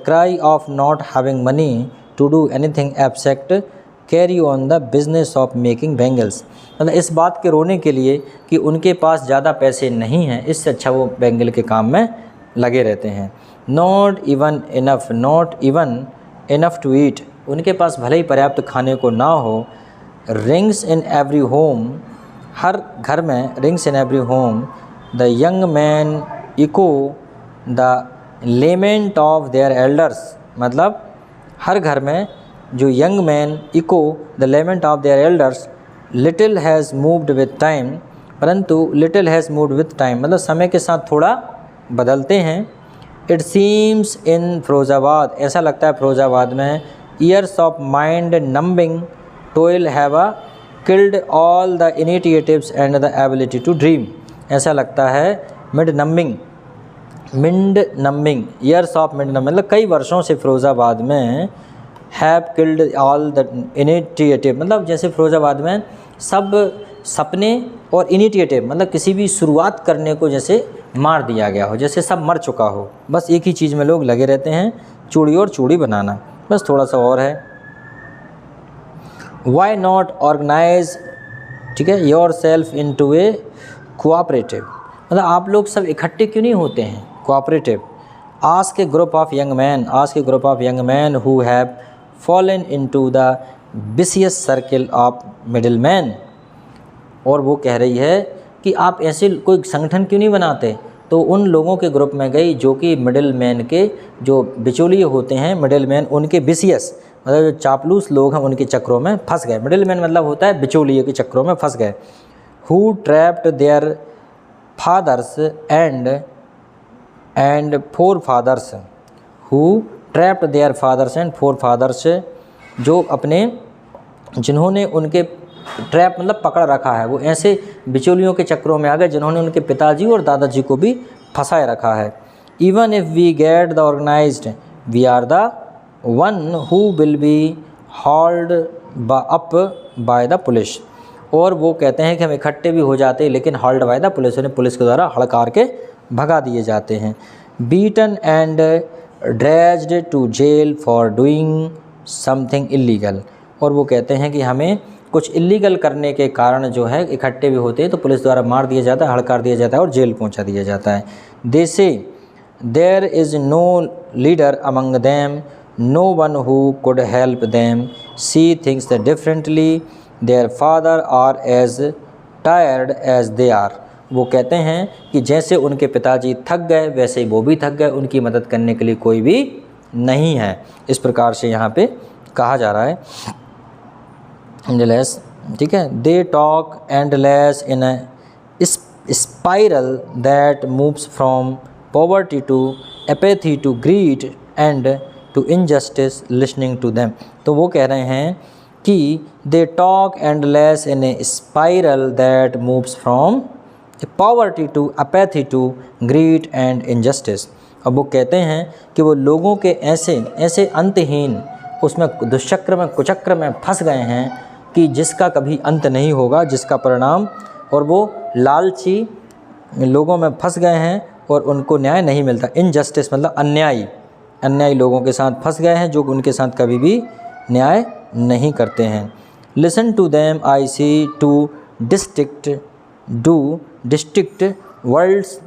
cry of not having money to do anything except carry on the business of making bangles, मतलब इस बात के रोने के लिए कि उनके पास ज़्यादा पैसे नहीं हैं, इससे अच्छा वो बैंगल के काम में लगे रहते हैं। Not even enough to eat, उनके पास भले ही पर्याप्त खाने को ना हो। रिंग्स इन एवरी होम, हर घर में rings in every home. The young man echo the lament of their elders, मतलब हर घर में जो young man echo the lament of their elders, little has moved with time, परंतु little has moved with time मतलब समय के साथ थोड़ा बदलते हैं। इट सीम्स इन फिरोज़ाबाद, ऐसा लगता है फिरोज़ाबाद में, years of mind numbing toil have killed all the initiatives and the ability to dream. ऐसा लगता है mind numbing years of mind numbing मतलब कई वर्षों से फिरोज़ाबाद में have killed all the initiative मतलब जैसे फिरोज़ाबाद में सब सपने और इनिशिएटिव मतलब किसी भी शुरुआत करने को जैसे मार दिया गया हो, जैसे सब मर चुका हो, बस एक ही चीज़ में लोग लगे रहते हैं, चूड़ी और चूड़ी बनाना। बस थोड़ा सा और है, वाई नॉट ऑर्गेनाइज, ठीक है, yourself into a cooperative मतलब आप लोग सब इकट्ठे क्यों नहीं होते हैं, cooperative. Ask a group of young man who have fallen into the vicious circle of middleman. और वो कह रही है कि आप ऐसे कोई संगठन क्यों नहीं बनाते, तो उन लोगों के ग्रुप में गई जो कि मिडिल मैन के जो बिचौलिए होते हैं, मिडिल मैन उनके विशियस मतलब जो चापलूस लोग हैं उनके चक्रों में फंस गए। मिडिल मैन मतलब होता है बिचौलिए के चक्रों में फंस गए। Who trapped their fathers and forefathers, who trapped their fathers and forefathers, जो अपने जिन्होंने उनके ट्रैप मतलब पकड़ रखा है, वो ऐसे बिचौलियों के चक्रों में आ गए जिन्होंने उनके पिताजी और दादाजी को भी फंसाए रखा है। Even if we get the organised we are the one who will be hauled up by the police. और वो कहते हैं कि हम इकट्ठे भी हो जाते हैं लेकिन हॉल्ड बाय द पुलिस, उन्हें पुलिस के द्वारा हड़कार के भगा दिए जाते हैं। Beaten and dragged to jail for doing something illegal. और वो कहते हैं कि हमें कुछ इलीगल करने के कारण जो है इकट्ठे भी होते हैं तो पुलिस द्वारा मार दिया जाता है, हड़कार दिया जाता है और जेल पहुंचा दिया जाता है। They say there is no leader among them, no one who could help them, see things differently, their father are as tired as they are. वो कहते हैं कि जैसे उनके पिताजी थक गए वैसे ही वो भी थक गए, उनकी मदद करने के लिए कोई भी नहीं है। इस प्रकार से यहाँ पे कहा जा रहा है। एंडलेस, ठीक है, they talk endless in a spiral that moves from poverty to apathy to greed and to injustice listening to them. तो वो कह रहे हैं कि they talk endless in a spiral that moves from poverty to apathy to greed and injustice. अब वो कहते हैं कि वो लोगों के ऐसे अंतहीन उसमें दुष्चक्र में कुचक्र में फंस गए हैं कि जिसका कभी अंत नहीं होगा, जिसका परिणाम, और वो लालची लोगों में फंस गए हैं और उनको न्याय नहीं मिलता। इनजस्टिस मतलब अन्यायी लोगों के साथ फंस गए हैं जो उनके साथ कभी भी न्याय नहीं करते हैं। Listen to them I see two district worlds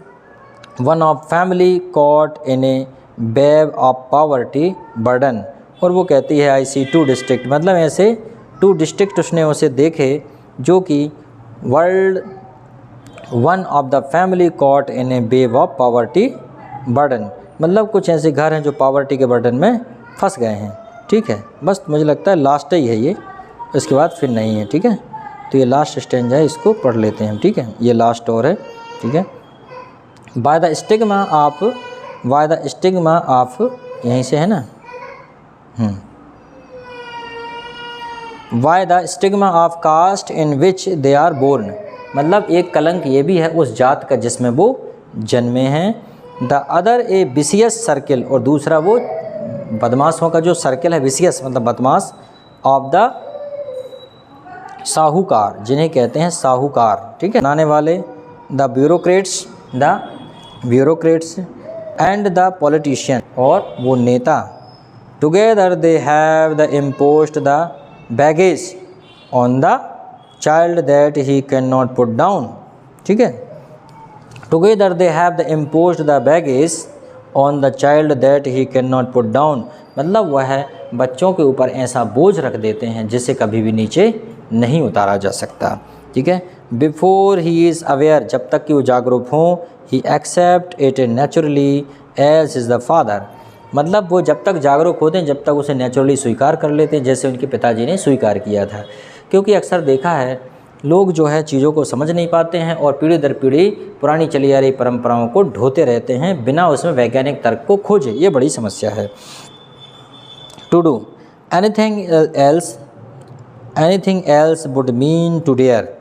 one of family caught in a wave of poverty burden. और वो कहती है आई सी टू डिस्ट्रिक्ट मतलब ऐसे 2 डिस्ट्रिक्ट उसने उसे देखे जो कि world one of the family caught in a wave of poverty burden मतलब कुछ ऐसे घर हैं जो पॉवर्टी के बर्डन में फंस गए हैं। ठीक है, बस मुझे लगता है लास्ट ही है ये, इसके बाद फिर नहीं है। ठीक है, तो ये लास्ट स्टेंज है, इसको पढ़ लेते हैं। ठीक है, ये लास्ट और है। ठीक है, बाय द स्टिग्मा ऑफ यहीं से है ना, by the stigma of caste in which they are born मतलब एक कलंक ये भी है उस जात का जिसमें वो जन्मे हैं। The other A vicious circle और दूसरा वो बदमाशों का जो सर्किल है, विशियस मतलब बदमाश, ऑफ द साहूकार जिन्हें कहते हैं साहूकार। ठीक है, बनाने वाले, the bureaucrats and the politician और वो नेता। Together they have the imposed the baggage on the child that he can not put down. ठीक है, together they have the imposed the baggage on the child that he can not put down मतलब वह बच्चों के ऊपर ऐसा बोझ रख देते हैं जिसे कभी भी नीचे नहीं उतारा जा सकता। ठीक है, बिफोर ही इज़ अवेयर जब तक कि वो जागरूक हों, he accept it naturally as is the father मतलब वो जब तक जागरूक होते हैं, जब तक उसे नेचुरली स्वीकार कर लेते हैं, जैसे उनके पिताजी ने स्वीकार किया था। क्योंकि अक्सर देखा है लोग जो है चीज़ों को समझ नहीं पाते हैं और पीढ़ी दर पीढ़ी पुरानी चली आ रही परंपराओं को ढोते रहते हैं बिना उसमें वैज्ञानिक तर्क को खोजे। ये बड़ी समस्या है। To do anything else would mean to dare.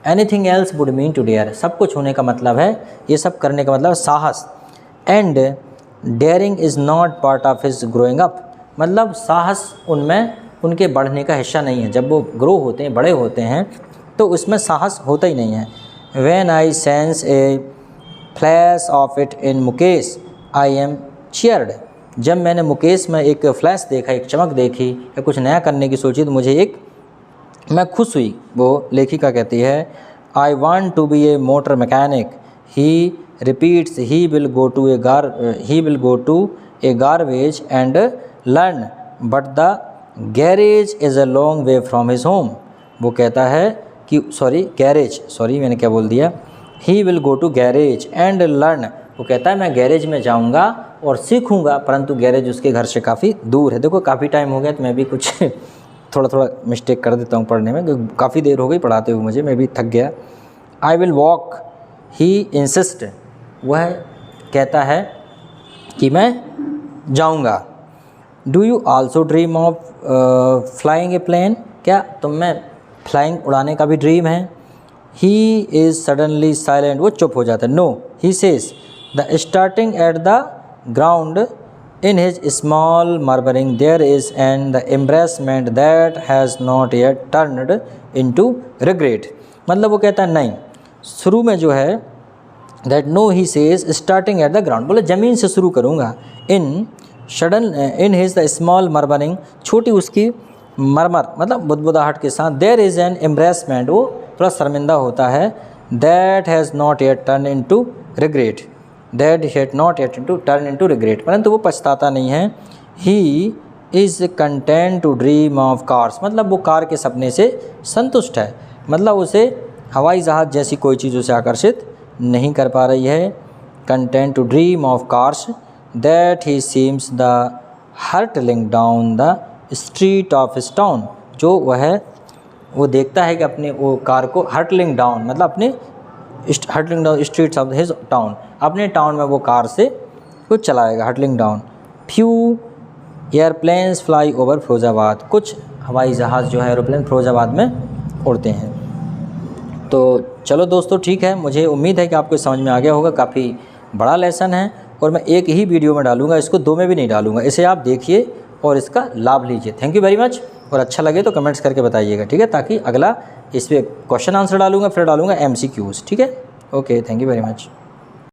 Anything else would mean to dare, सब कुछ होने का मतलब है, ये सब करने का मतलब साहस। And daring is not part of his growing up, मतलब साहस उनमें उनके बढ़ने का हिस्सा नहीं है। जब वो ग्रो होते हैं, बड़े होते हैं, तो उसमें साहस होता ही नहीं है। When I sense A flash of it in Mukesh I am cheered. जब मैंने मुकेश में एक फ्लैश देखा, एक चमक देखी या कुछ नया करने की सोची, तो मुझे मैं खुश हुई। वो लेखिका कहती है, I want to be a motor mechanic. He repeats he will go to a garbage and learn but the garage is a long way from his home. वो कहता है कि मैंने क्या बोल दिया, he will go to garage and learn. वो कहता है मैं गैरेज में जाऊंगा और सीखूंगा, परंतु गैरेज उसके घर से काफ़ी दूर है। देखो काफ़ी टाइम हो गया तो मैं भी कुछ थोड़ा मिस्टेक कर देता हूँ पढ़ने में, क्योंकि काफ़ी देर हो गई पढ़ाते हुए मुझे, मैं भी थक गया। I will walk he insist, वह कहता है कि मैं जाऊंगा। Do you also dream of flying a plane, क्या तुम में फ्लाइंग उड़ाने का भी ड्रीम है? ही इज़ सडनली साइलेंट, वो चुप हो जाता है। No he says the starting at the ground in his small murmuring there is and the embarrassment that has not yet turned into regret. मतलब वो कहता है नहीं, शुरू में जो है that no he says starting at the ground, बोले ज़मीन से शुरू करूँगा। In his the small murmuring, छोटी उसकी मरमर मतलब बुदबुदाहट के साथ। देयर इज़ एन एम्ब्रेसमेंट, वो थोड़ा शर्मिंदा होता है। That has not yet turn into regret, परंतु वो पछताता नहीं है। He is content to dream of cars, मतलब वो कार के सपने से संतुष्ट है। मतलब उसे हवाई जहाज़ जैसी कोई चीज़ उसे आकर्षित नहीं कर पा रही है। Content to dream of cars that he seems the hurtling down the street of his town, जो वो देखता है कि अपने वो कार को हर्टलिंग डाउन, मतलब अपने hurtling down streets of his town, अपने टाउन में वो कार से कुछ चलाएगा, hurtling down. Few airplanes fly over Firozabad, कुछ हवाई जहाज़ जो है एरोप्लेन फिरोजाबाद में उड़ते हैं। तो चलो दोस्तों ठीक है, मुझे उम्मीद है कि आपको समझ में आ गया होगा। काफ़ी बड़ा लेसन है और मैं एक ही वीडियो में डालूंगा, इसको दो में भी नहीं डालूंगा। इसे आप देखिए और इसका लाभ लीजिए। थैंक यू वेरी मच, और अच्छा लगे तो कमेंट्स करके बताइएगा, ठीक है, ताकि अगला इस पर क्वेश्चन आंसर डालूंगा, फिर डालूंगा MCQs, ठीक है। Okay, thank you very much.